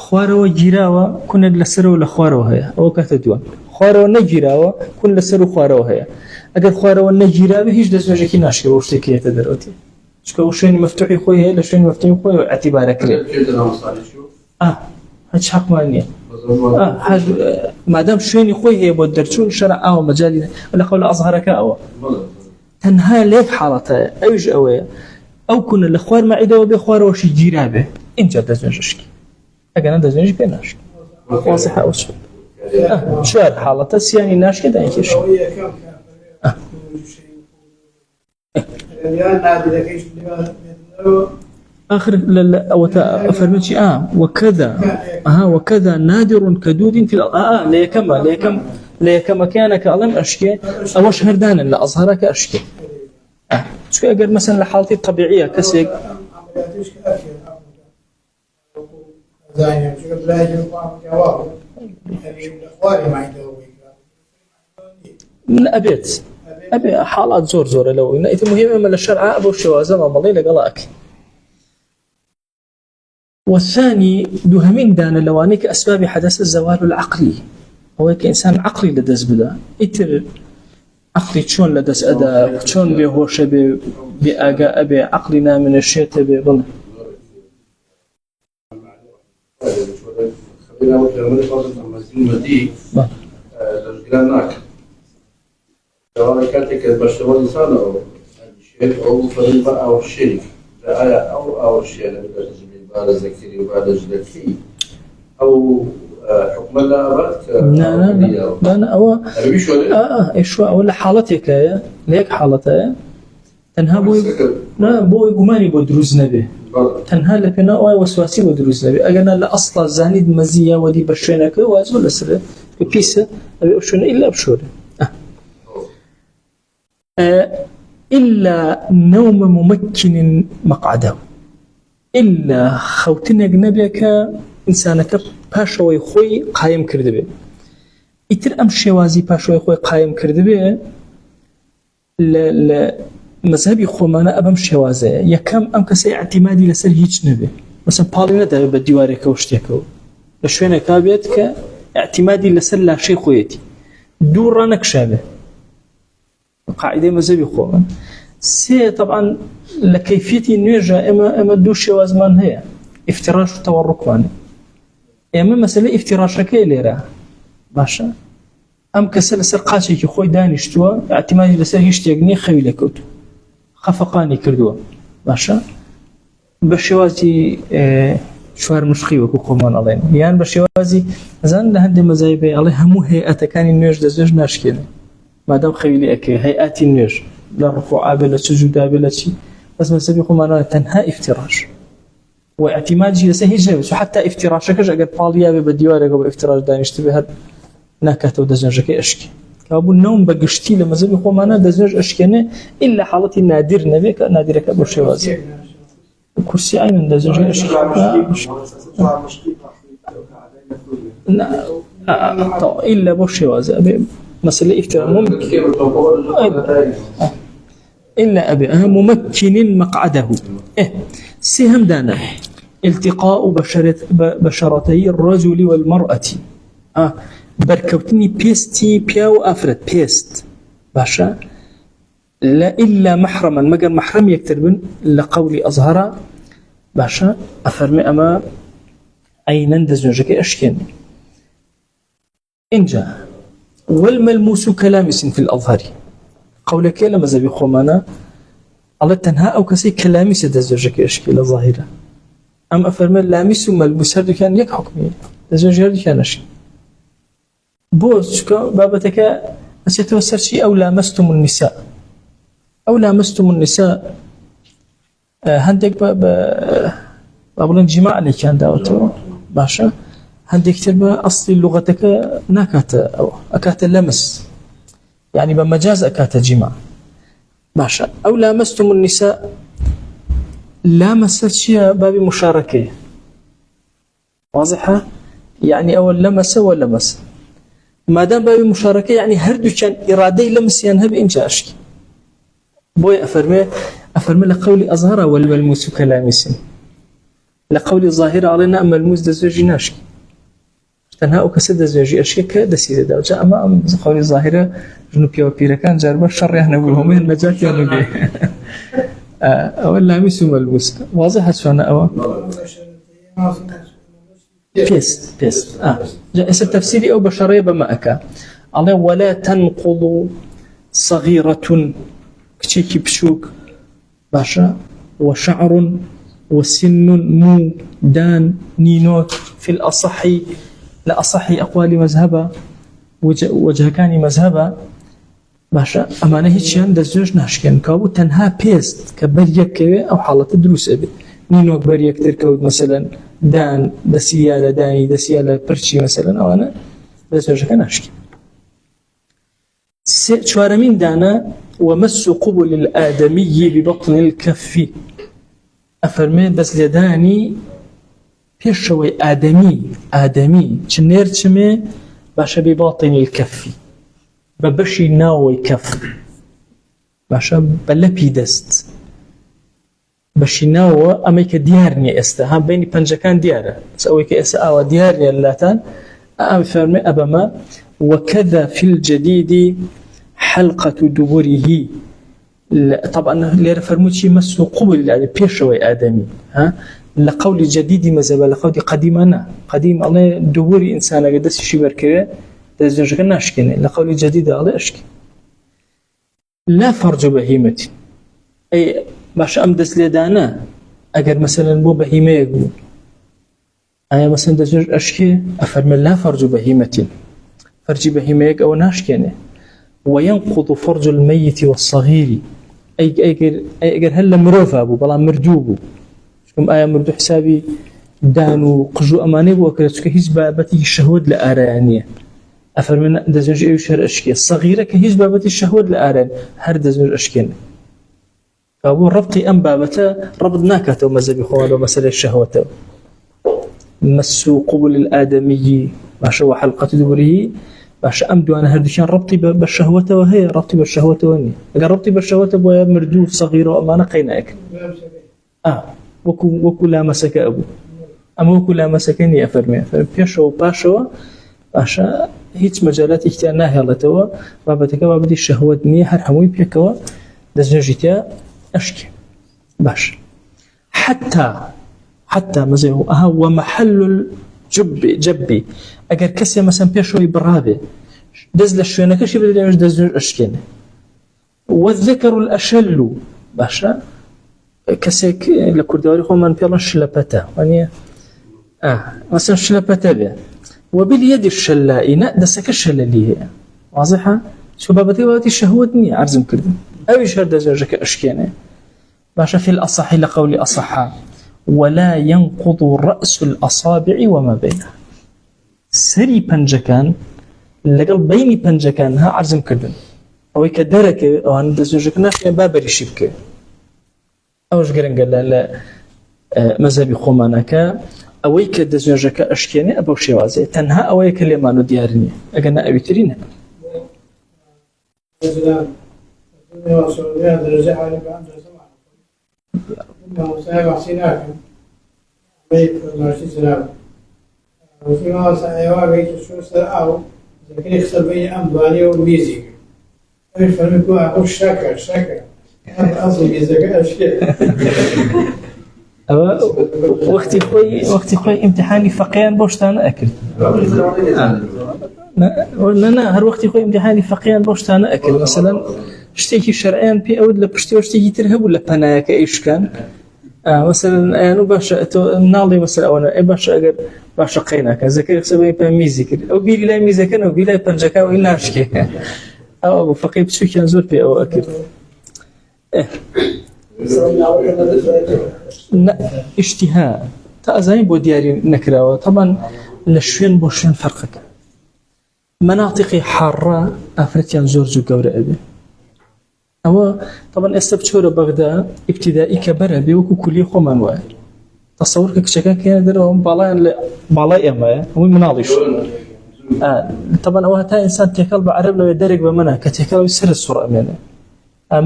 خوارەوە گیراوە کونێک لەسەرەوە لە خوارەوە هەیە ئەوە کاتە دووەم خوارەوە نەگیراوە کون لەسەر و خوارەوە هەیە ئەگەر خوارەوە نەگیراوە هیچ دەستێژێکی ناشکی بۆ شتێکیەتە دەرەوەتی چکە ئەو شوێنی مەفتوحی خۆی هەیە لە شوێنی مەفتوحی خۆی ئەتیبارەکرێت هیچ حەقمان نییە مادام شوێنی خۆی هەیە بۆ دەرچوون شەرع ئاوە مەجالی لە قەول ئەزهەرەکە ئەوە تەنها لێک حاڵەتە ئەویش ئەوەیە ئەو کونە لە خوار مەعیدەوە بێ خوارەوەشی گیرابێ اینجا دەستێژشکی ئەگەر دەستێژی پێ ناشکی واضحە ئەو چوار حاڵەتە سیانی ناشکە دایکێش آخر أفرمتشي وكذا نادر كدود في ليكما كان كألم أشكي أو شهردانا لأظهرك أشكي شو أقول مثلا لحالتي الطبيعية كسيك أبي حالات زور لو إن إذا مهمة من الشرع أبو الشوازة ما مضي لقلاك والثاني دوهمين دانا لوانيك أسباب حدث الزوال العقلي هو كإنسان عقلي لدس بدا إتر عقلي شون لدس أدا شون بهوش بأجا أبي عقلنا من الشيء تبي بل خلينا نقول مدي لجلانك سواء كانت بشتغل إنسان أو شيء أو فريق أو شريك لا أو شيء أنا بدأت بعد ذكري وبعد جدتي أو حكم لا أبد لا أو إيش ولا حالتك يا ليك حالتها تنها بوي جماني بدروز نبي تنها لبنا أو وسواسي بدروز نبي أجنا لأصل زانيد مزية ودي بشرناك وازول أسره بيسة أبي أبشرنا إلا أبشره إلا نوم ممكن مقعده إلا خوتنا جنبيك إنسانك باشوي خوي قايم كردبه إتر أم شوازي باشوي خوي قايم كردبه ل مذهبي خومانا أبم شوازه يكم أم كسي اعتمادي لسر هيج نبه مثلا بالينا ده بديوارك وشتيكو لشوينا كابيتك اعتمادي لسر لا شيء خويتي دورانك شابه قاعدة مذهبي خومانا سي طبعا لكيفية النيجة إما دو شوازمان هي افتراش وتورك وانه إما مسألة افتراش كي ليرا باشا أم كسل سرقاشي كي خوي دانشتوا اعتمادي لسر هيشتيقني خوي لكوتو خفقاني كردوا باشا بشوازي شوار مشخي وكو قومان علينا يعني بشوازي زان لهندي مزايبي عليه همو هيئة كان النيج دزوج ناشكيني ما دام خوي لي أكي هيئات النيج لا رفوع بلا سجود بلا شيء بس مسألة قومان تنها افتراش واعتمادي لسه هيج حتى افتراشك اگر باليا بديوارك بافتراش دانشت به نكته ودزنجك اشكي كابو النوم بقشتي لما زي خو معنا دزنج اشكنه الا حالتي نادر نبيك نادرك بشواز كرسي ايمن دزنج اشكي الا بشواز مساله افتراء ممكن الا ابي ممكن مقعده سهم دانا التقاء بشرتي الرجل والمرأة بركوتني بيستي بياو أفرد بيست باشا لا إلا محرما مقر محرم يكتربن لقولي أظهر باشا أفرمي أما أين دزنجك أشكين إنجا والملموس كلامس في الأظهر قولك لما زبي خمانا الله تنها أو كسي كلامس دزنجك أشكين ظاهرة أم أفرمي لامس وملموس هردو كان يك حكمي دزنجك هردو كان أشكين بوز بابتك أسيتوسر شيء أو لامستم النساء أو لامستم النساء هندك بابلن جماع اللي كان داوتو باشا هندك تربى أصل لغتك ناكات أو أكات لمس يعني بمجاز أكات جماع باشا أو لامستم النساء لامست شيء باب مشاركة واضحة يعني أول لمس ولمس ما دام باب مشاركة يعني هردو كان إرادي لمس ينهب إنجاشك بوي أفرمي لقولي أظهر والملموس كلامس لقولي ظاهرة علينا أما الموس دزوجي ناشك تنها أكسد دزوجي أشيك دسيزة دوجة أما قولي ظاهرة جنوبيا وبيركان جاربا الشر يحنا نقولهم النجاة ينبي أول لامس وملموس واضح شوانا أول بيس جاء اسم تفسيري أو بشرية بمأكا عليه ولا تنقض صغيرة كتشيكي بشوك باشا وشعر وسن مو دان نينوك في الأصح لأصح أقوال مذهبا وجه كان مذهبا باشا أمانة هيتشان دزوج ناشكين كابو تنها بيست كبريك أو حالة دروس أبي نينوك بريك تركود مثلا دان دسيالة داني دسيالة برشي مثلا أو أنا دزوج كان ناشكين شوارمين دانا ومس قبل الآدمي ببطن الكف أفرمي دس لداني بيشوي آدمي چنير چمي باشا بباطن الكف ببشي ناوي كف باشا بلبي دست بشي ناوي أميك ديارني استا هم بيني پنجكان ديارة سأويك اسا ديارني اللاتان أفرمي أبما وكذا في الجديد حلقة دبره طبعا اللي فرموتشي مسو قبل يعني بيشوي آدمي ها لقول جديد مذهب لقول قديم الله دبور إنسان قدس شي بركه دزنجك ناشكين لقول جديد الله أشكي لا فرج بهيمة أي باش أمدس لدانا أجر مثلا بو بهيمة يقول أنا مثلا دزنج أشكي أفرم لا فرج بهيمة فرج بهيمة أو ناشكين وينقض فرج الميت والصغير أي أجر هلا مروفا أبو بلا مردوبو شكم آية مردو حسابي دانو قجو أماني وكرتك هيز بابتي الشهود لآرانية أفرمنا دزنج أيوشهر أشكي الصغيرة كهيز بابتي الشهود لآران هر دزنج أشكين فأبو ربطي أم بابتا ربط ناكته ومزبي خوالو مسألة الشهوة مسو قبل الآدمي ما شو حلقة دبره باش أمدو أنا هردشان ربطي بالشهوة وهي ربطي بالشهوة وهي أقل ربطي بالشهوة بويا مردوف صغيرة وأمانة قيناك وكو لا مسك أبو أما وكو لا مسكني أفرمي بيشو باشو باشا هيت مجالات اختيارناها لتوا بابتك بابدي الشهوة نية هر حموي بيكوا دزنجيتيا أشكي باش حتى مزيهو هو محل جبي أجر كسي مثلا بيشوي برابي دز للشوينة كشي بدي يمش دزنج أشكينه والذكر الأشل باشا كسيك لكردواري خو من بيرن شلبتا يعني مثلا شلبتا به وباليد الشلائي دسك الشلاليه واضحة شو بابتي الشهوتني عرزم كردن أو يشهر دزنجك أشكينه باشا في الأصح لقول أصحى ولا ينقض رأس الأصابع وما بينها سري پنجكان لقل بيني پنجكان ها عرزم كردن أو يكدرك أو أن دزنجك ناشي بابري شبكه أوش قرن قال لا مذهبي خمانك أويك دزنجك أشكيني أبو شوازي تنها أويك اللي ما نديارني أجنا أبي ترينا وفيما سأيوا بيت شو سأو لكن يخسر بين أمباني وميزي يفهمكوا أقول شاكر هذا أصل ميزك أشكال وقتی خوی امتحانی فقیان باشتان اکل نه هر وقتی خوی امتحانی فقیان باشتان اکل مثلا شتێکی شەرعیان پێ ئەوت لە پشتیوە شتێکی تر هەبوو لە پەنایەکە ئیشکان مثلا ئەیانو باشە تۆ ناڵی مەسەر ئەوەنە ئەی باشە ئەگەر باشە قەیناکە زەکەی قسەبەی پێ میزی کرد ئەو بیری لای میزەکەن و بیلای پەنجەکە و ئەی ناشکێ ئەو بۆ فەقی بچووکیان زۆر پێ ئەوە ئەکرد اشتها تا ئەزانین بۆ دیاری نەکراوە طبعا لە شوێن بۆ شوێن فەرقەکە مناطقی حارە ئافرەتیان زۆر جوو گەورە ئەبێ ئەوە طبعا ئێستا بچۆرە بەغدا ئیبتیدایی کە بەرە بێ وەکو کولی خۆمان وایە تەسەوور کە کچەکان کێنە دەرەوە باڵایان لە باڵای ئێمەیە هەمووی مناڵیش طبعا ئەوە هەتا ئینسان تێکەڵ بە عەرەب لەوێ دەرێک بە منە کە تێکەڵەوەی سەرت سوڕ ئەمێنێ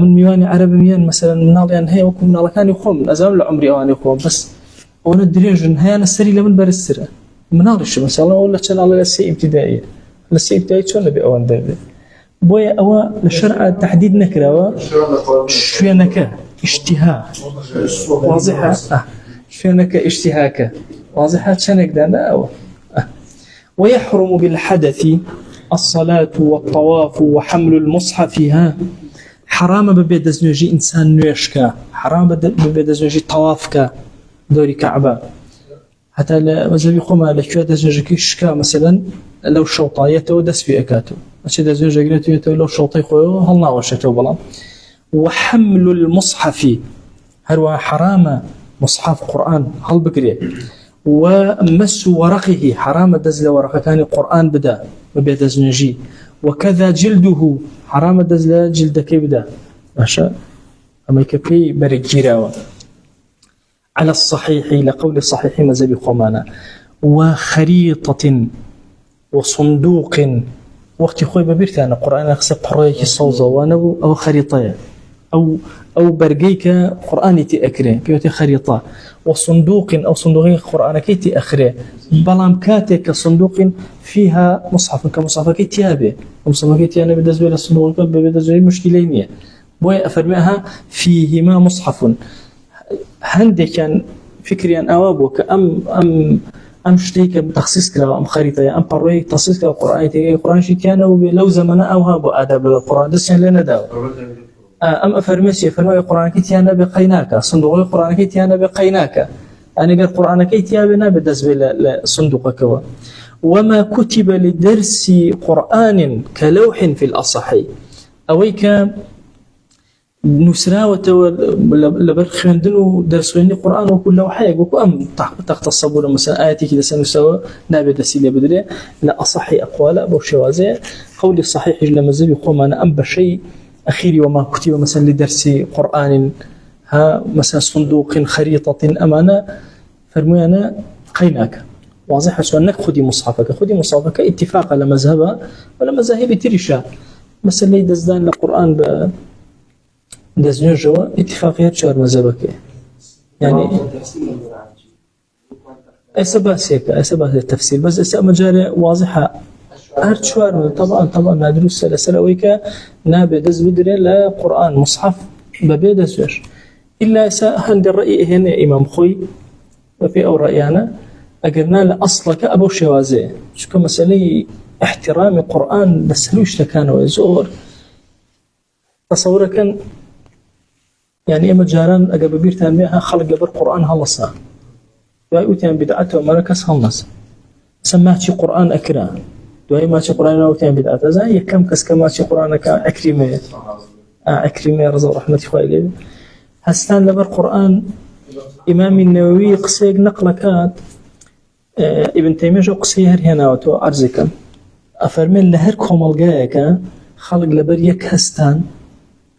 من میوانی عەرەبم یان مەسەلەن مناڵیان هەیە وەکو مناڵەکانی خۆم ئەزانم لە عومری ئەوانەی خۆم بەس ئەوەنە درێژن هەیانە سەری لە من بەرزترە مناڵیشم مەسەڵەن ئەو لە چەناڵە لە سێ ئیبتیداییە لە سێ ئیبتیدایی چۆن لەبێ ئەوەن دەبێت بۆیە ئەوە لە شەرعە تەحدید نەکراوە شوێنەکە ئیشتیها واضحە شوێنەکە ئیشتیهاکە واضحە چەندێکدا نا ئەوە ويحرم بالحدث الصلاة والطواف وحمل المصحف حرام ببێ دەستنوێژی ئینسان نوێشکە حرام ببێ دەستنوێژی تەوافکە دۆری کەعبە هەتا لە مەزهەبی خۆمان لەکوێ دەستنوێژەکەی شکا مەسەلەن لەو شەوتایەتەوە دەست پێ ئەکاتەوە ئەچێ دەستنوێژەگرێتەوە لەو شەوتەی خۆیەوە هەڵناوەشێتەوە بەڵام وحمل المصحف هەروەها حرامە مصحف قورئان هەڵبگرێ ومس ورقه حرام دەست لە وەرەقەکانی قورئان بدە ببێ دەستنوێژی وكذا جلده حرام دەست لە جلدەکەی بدە باشە ئەمەی کە پێی بەرەگیراوە على الصحيح لقول الصحيح مذهبي خمانة وخريطة وصندوق وقت خوي ببيرت أنا قرآن أخسر قرآن صوزة وأنا أو خريطة أو برجيك قرآن تأكره بيوتي خريطة وصندوق أو صندوقين قرآن كي تأخره بلام كاتك صندوق فيها مصحف كمصحف كي تيابه مصحف كي تيابه بدزويل الصندوق بدزويل مشكلين بوي أفرميها فيهما مصحف هندي كان فكريا أوابك أم شتيك بتخصيص كلا أم خريطة أم بروي تخصيص كلا القرآن شيء كانوا لو زمنا أوها بأدب القرآن دس يعني لنا داو أم أفرمسي فرمي القرآن كتيانا بقيناك صندوق القرآن كتيانا بقيناك أنا قال القرآن كتيابنا بدس صندوقك وما كتب لدرس قرآن كلوح في الأصحي أويك نسراوة لبر خندنو درسوني قرآن وكل وحاجة وكم تختصبون مثلا آياتي كده سنسوا نابي دسيلة بدري لا أصحي أقوال أبو شوازي قولي الصحيح لما زبي قوم أنا أم بشيء أخيري وما كتب مثلا لدرس قرآن ها مثلا صندوق خريطة أمانة فرمي أنا قيناك واضح سؤالك خدي مصحفك اتفاق على مذهبها ولا مذاهب تريشا مثلا لي دزدان القرآن دزنيجوا اتفاقيات شهر مذهبك يعني أسباسيك التفسير بس أسا مجال واضحة أرشوار طبعا ندرس سلسلة ويكا نابي دز بدري لا قرآن مصحف ببي دزوش إلا هند الرأي هنا إمام خوي وفي أو رأينا أقرنا لأصلك أبو شوازي شكو مسألة احترام القرآن بس هلوش تكانوا يزور تصورا كان يعني إما جاران أجا ببيرتان بيها خلق جبر قرآن هالصا دعوتين بدعته ومركز هالناس سمعتي قرآن أكرا دعي ما تي قرآن أوتين بدعته زي كم كس كما تي قرآن أكرمة رضا رحمة خوالي هستان لبر قرآن إمام النووي قصيق نقلكات ابن تيمية جو قصيهر هنا وتو أرزكم أفرمين لهر كومالجايك خلق لبر يك هستان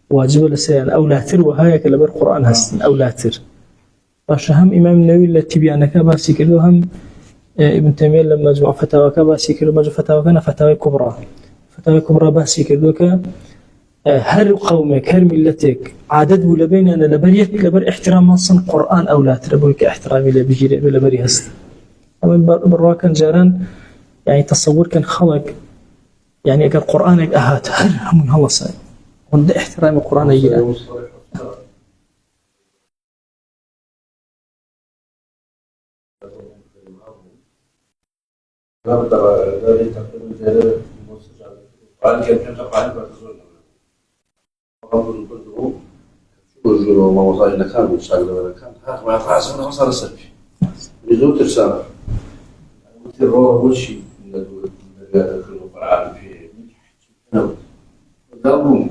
واجب لسيان أو لا تر وهايك لبر قرآن هستن أو لا تر هم إمام النووي التي بيانك باسي كله هم ابن تيمية لما مجموع فتاوى باسي كله مجموع فتاوى كان فتاوى كبرى باسي كله هر قومك هر ملتك عدد ولا بين أنا لبر احترام مصن قرآن أو لا تر بوك احترامي لبيجي لبري هست أما برا كان جاران يعني تصور كان خلق يعني أجر قرآنك أهات هر هم الله صاير وند احترام القرآن يجي وما وصلنا كان إن شاء الله كان هذا ما يفعل أنا وصل السبي بدون ترسانة وتروح وشي من القرآن في دارهم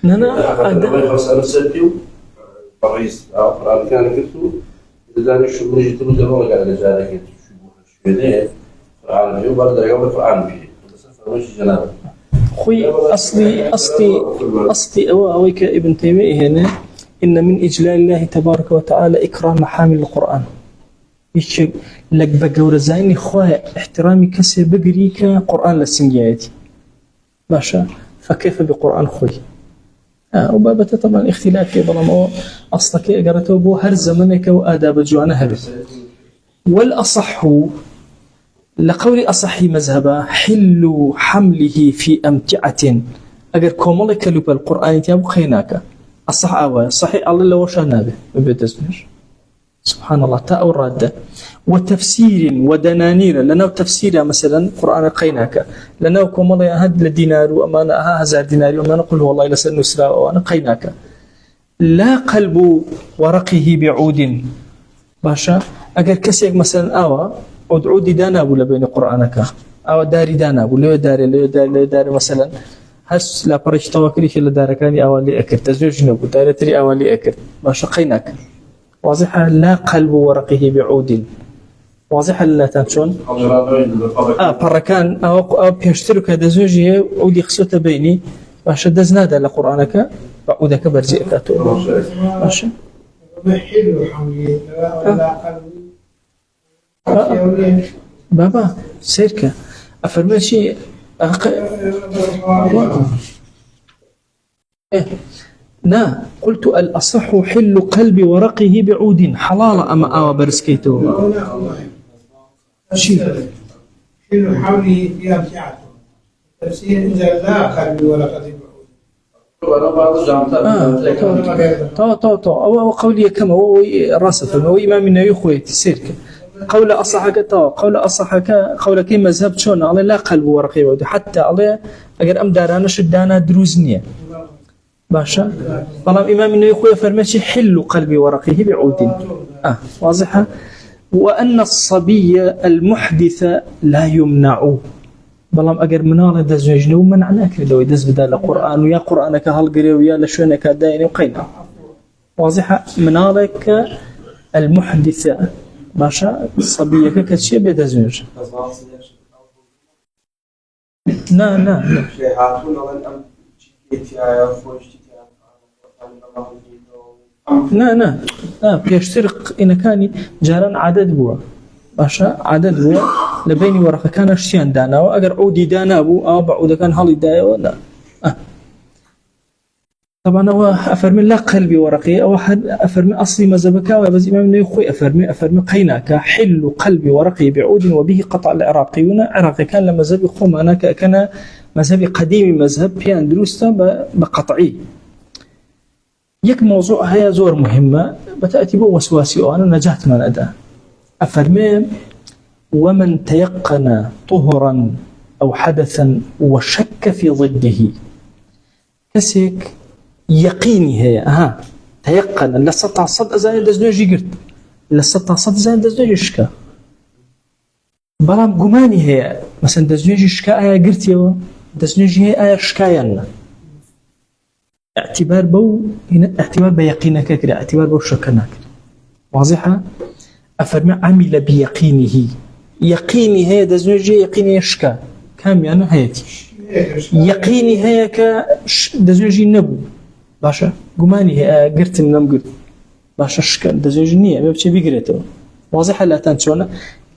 أنا وصل السبي الرئيس القرآن كان كتبه إذا نشوف نجي تقول له قال لجارك شو ده القرآن فيه وبرد يوم القرآن فيه بس مش جناب خوي أصلي أويك ابن تيمية هنا إن من إجلال الله تبارك وتعالى إكرام حامل القرآن يشك لك بجور زين خواه احترامي كسر بجريك قرآن للسنجياتي باشا فكيف بقرآن خوي وبابته طبعا اختلافي ظلمه أصلك قرأته بو هر زمنك وآداب جوانها به والأصح لقول أصحي مذهبا حل حمله في أمتعة أجر كمالك لب القرآن تيابو خيناك الصح أوى صحيح الله لو شانا به ببتزمر سبحان الله تاء الرادة وتفسير ودنانير لنا تفسير مثلا قرآن قيناك لنا كمال هاد لدينار وأمانة هزار دينار وما نقول والله لسن نسرا وأنا قيناك لا قلب ورقه بعود باشا أجر كسيك مثلا أوى عودي دانا ولا بين قرآنك أو داري دانا ولا داري مثلا هس لا بريش توكليش إلا داركاني أولي أكر تزوج نبو دارتري أولي أكر ما شقيناك واضحة لا قلب ورقه بعود واضحة لا تنشون بركان أو بيشترك هذا زوجي عودي خصوته بيني باش دزنادا لقرآنك بعودك برزئك أتو ماشي محل حملي لا قلبي بابا سيركا أفرمي شيء نا قلت الأصح حل قلب ورقه بعود حلال أما أو برسكيتو شيء حل حمله في أمتعته تفسير إذا لا قلب ورقه بعود أو قولي كما هو راسف هو إمام النووي خويتي سيركا قول أصحك قول كي مذهب شون على لا قلب ورقي بعود حتى على أجر أم دارانا شدانا دروزنية باشا طالما إمام النووي خوي فرمشي حل قلبي ورقه بعود واضحة وأن الصبي المحدث لا يمنع بلام أجر منال دزوجنا ومنعنا كذا ويدز بدال القرآن ويا قرآنك هالقري ويا لشونك داين وقينا واضحة منالك المحدث باشا صبيك كشيء بدزوج نا لا بيشترق إن كان جاران عدد بوا باشا عدد بوا لبيني ورقة كان اشتيان دانا وأجر عودي دانا أبو أو بعود كان هالي دايا ولا طبعا هو أفرمي لا قلبي ورقي أو أحد أفرمي أصلي مذهبك وبس إمام النووي أفرمي قيناك حل قلبي ورقي بعود وبه قطع العراقيون عراقي كان لما مذهب يقوم أنا كان مذهب قديم مذهب في أندلستا بقطعي يك موضوع هي زور مهمة بتأتي بوسواسي وأنا نجحت من أداء أفرمي ومن تيقن طهرا أو حدثا وشك في ضده كسيك يقيني هي تيقن لسطع صد زين دزنوجي قرت لسطع صد زين دزنوجي شكا بلام قماني هي مثلا دزنوجي شكا آية قرت يوا دزنوجي هي آية شكايا اعتبار بو هنا اعتبار بيقينك كده اعتبار بو شكناك واضحة أفرمي عمل بيقينه يقيني هي دزنوجي يقيني شكا كام يعني هيتي يقيني هي دزنوجي نبو باشا قماني هي قرت من نم قرت باشا شكا دزنوجي نية ما بتشي بيقرته واضحة لا تنسونا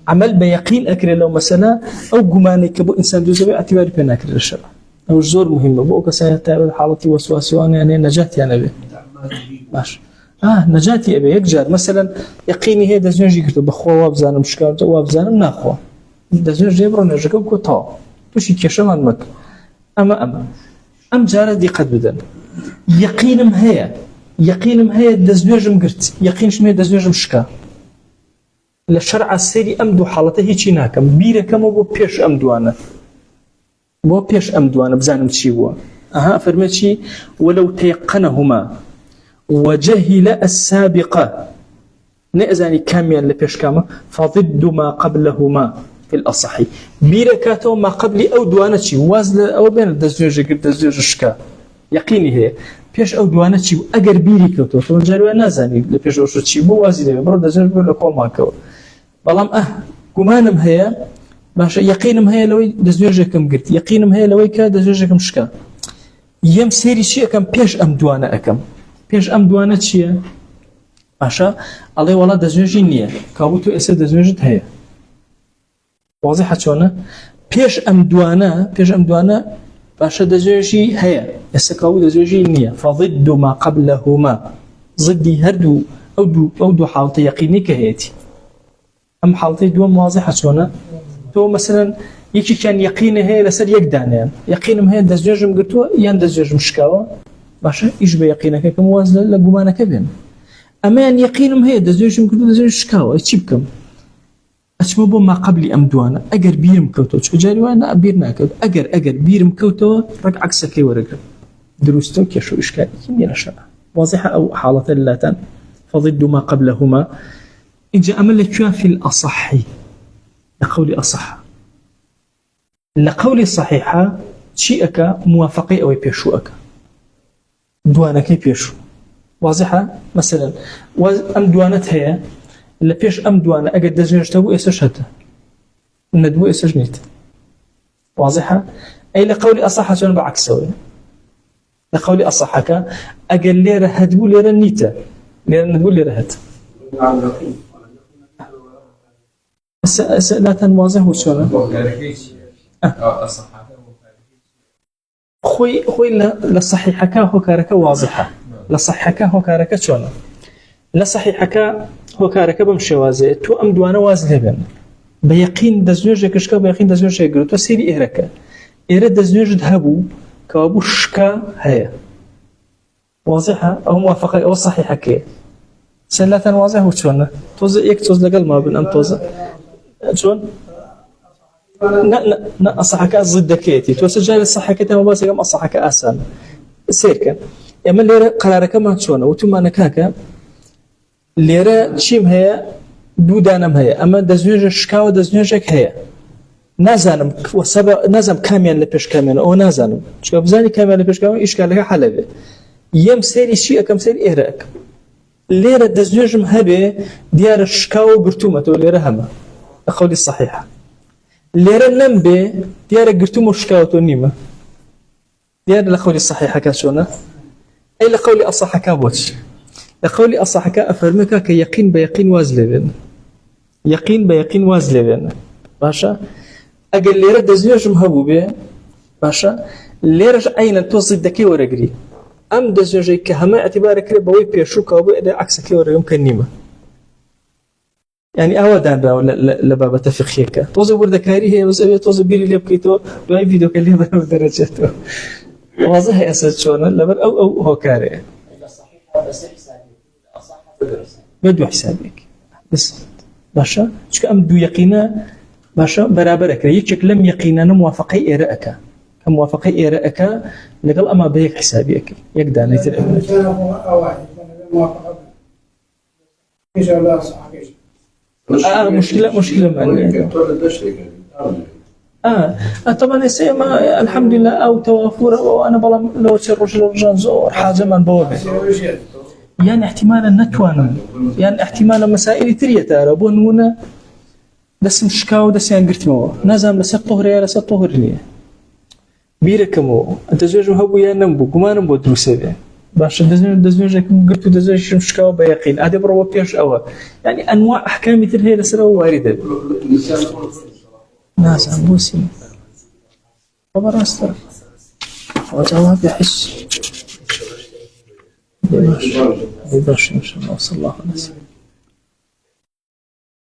عمل بيقين أكره لو مثلا أو قماني كبو إنسان دوزة اعتبار بين أكره الشرع أو زور مهمة بوك سيتابع حالتي وسواسي وأنا يعني نجاتي أنا به باش نجاتي أبي يكجار مثلا يقيني هي دزنوجي قرت بخوا وابزانم شكا وابزانم ناخوا دزنوجي يبرو نرجعكم كتاو توشي كشمان مك أم جارة دي قد بدن يقينم هي دزنوجم قرت يقينش مي دزنوجم شكا لشرع السيري أمدو حالته هيك ناكم بيرة كم بو بيش أمدوانا بو بيش أمدوانا بزانم تشيبوا فرمتشي ولو تيقنهما وجهل السابقة نأزاني كاميا لبيش كاما فضد ما قبلهما في الأصحي بيركاتو ما قبل أو دوانتشي وازل أو بين الدزوج شكا يقيني هي بيش أو دوانتشي أجر بيري كوتو فمن جاروا نازاني لبيش وشتشي بو وازل برد دزوج بقول لكم ماكو بلام كمانم هي باش يقينم هي لوي دزوجكم قلت يقينم هي لوي كا دزوجكم شكا يم سيري شيء كم بيش أم دوانا أكم بيش أم دوانا شيء باشا الله والله دزوجي نية كابوتو إسا دزوجت هي واضحة شونه بيش أم دوانا باشا دزوجي هي إسا كابو دزوجي نية فضد ما قبلهما ضدي هردو أو دو حالة يقيني كهيتي أم حالة دو واضحة شونه تو مثلا يكي كان يقينه هي لسر يقدانيان يقينم هي دزوجم قلتو يان دزوجم شكاوة باشا إيش بيقينك كم وازل لقمانك بين أما أن يقينم هي دزوجم قلتو دزوج شكاوة يتشبكم أشبه ما قبل أمدوانا أجر بيرم كوتو شو جاري وانا بيرنا كوتو أجر بيرم كوتو رك عكسك ورقة دروستو كيشو إشكال كم ينشأ واضحة أو حالة اللاتان فضد ما قبلهما إن جاء أمل في الأصحي لقولي أصح لقولي صحيحة شيئك موافقي أو بيشوك دوانك بيشو واضحة مثلا أم دوانت هي اللي بيش أم دوانا أجد دزوجته إيساش هتا ندو إيساش نيت واضحة أي لقولي أصحة شنو بعكسه لقولي أصحك أجل ليرة هدو ليرة نيتا ليرة ندو ليرة هت لا تنواضح وشونه خوي لصحيحك هو كارك واضحة لصحيحك هو كارك شونه لصحيحك هو كارك بمشي وازي تو أم دوانا وازي لبن بيقين دزوجك شكا بيقين دزوجك قلت وسيري إهرك إيرد دزوج ذهبوا كوابو شكا هي واضحة أو موافقة أو صحيحك سلة واضح وشونه توز يكتوز لقل ما بين أم توز شون؟ نا أصحك ضد كيتي توسجل الصحك تما بس كم أصحك أسان سيرك أما اللي قرارك ما تشونه وتم أنا كاكا اللي شيم هي دودانم هي أما دزوج شكاو دزوجك هي نازنم وسبب نازم كاميان لبيش كاميان أو نازنم شو بزاني كاميان لبيش كاميان إيش قال لك حلبة يم سيري شيء كم سيري إهراك ليرة دزوجم هبه ديار الشكاو قرتومته ليرة هما أقولي الصحيحة ليرة النمبه ديار قرتومه شكاوته نيمة ديار لقولي الصحيحة كاشونا أي لقولي أصحى كابوتش لقولي أصحى كأفرمك كيقين بيقين وازلبين يقين بيقين وازلبين باشا أقل ليرة دزوجم هبو به باشا ليرة أين توصل دكي ورقري أم دزوجي كهما اعتبارك بوي بيشو كابو إذا عكسك ورقم كنيمة يعني أودان راو لبابة فقهيك توزي وردكاري هي وزي توزي بيري اللي بكيتو دواي فيديو كلي ضرب درجته واضح أسد شلون لبر أو هو كاري بدو حسابك بس باشا شو كأم دو يقينا باشا برابرك يكشك لم يقينا موافقي إراءك كموافقي إراءك لقل أما بيك حسابك يقدر نيتر كان هو أواعي موافقة إن شاء الله صحيح مشكلة طبعا السيما الحمد لله أو توافر وأنا بلا لو تروج للرجال زور حاجة من بوابه يعني احتمالا نتوانا يعني احتمالا مسائل ترية تاربون هنا دس مشكاو دس يعني قرت مو نازم لسه طهرية لسه طهرية بيركمو أنت زوج هبو يا نمبو كما نمبو دروسه باش دزوجك قلت دزوج مشكاو بيقين هذا برو بيش أول يعني أنواع أحكام مثل هي لسه واردة ناس عم بوسي خبر أستر وجواب يحس بيباش إن شاء الله صلى الله عليه وسلم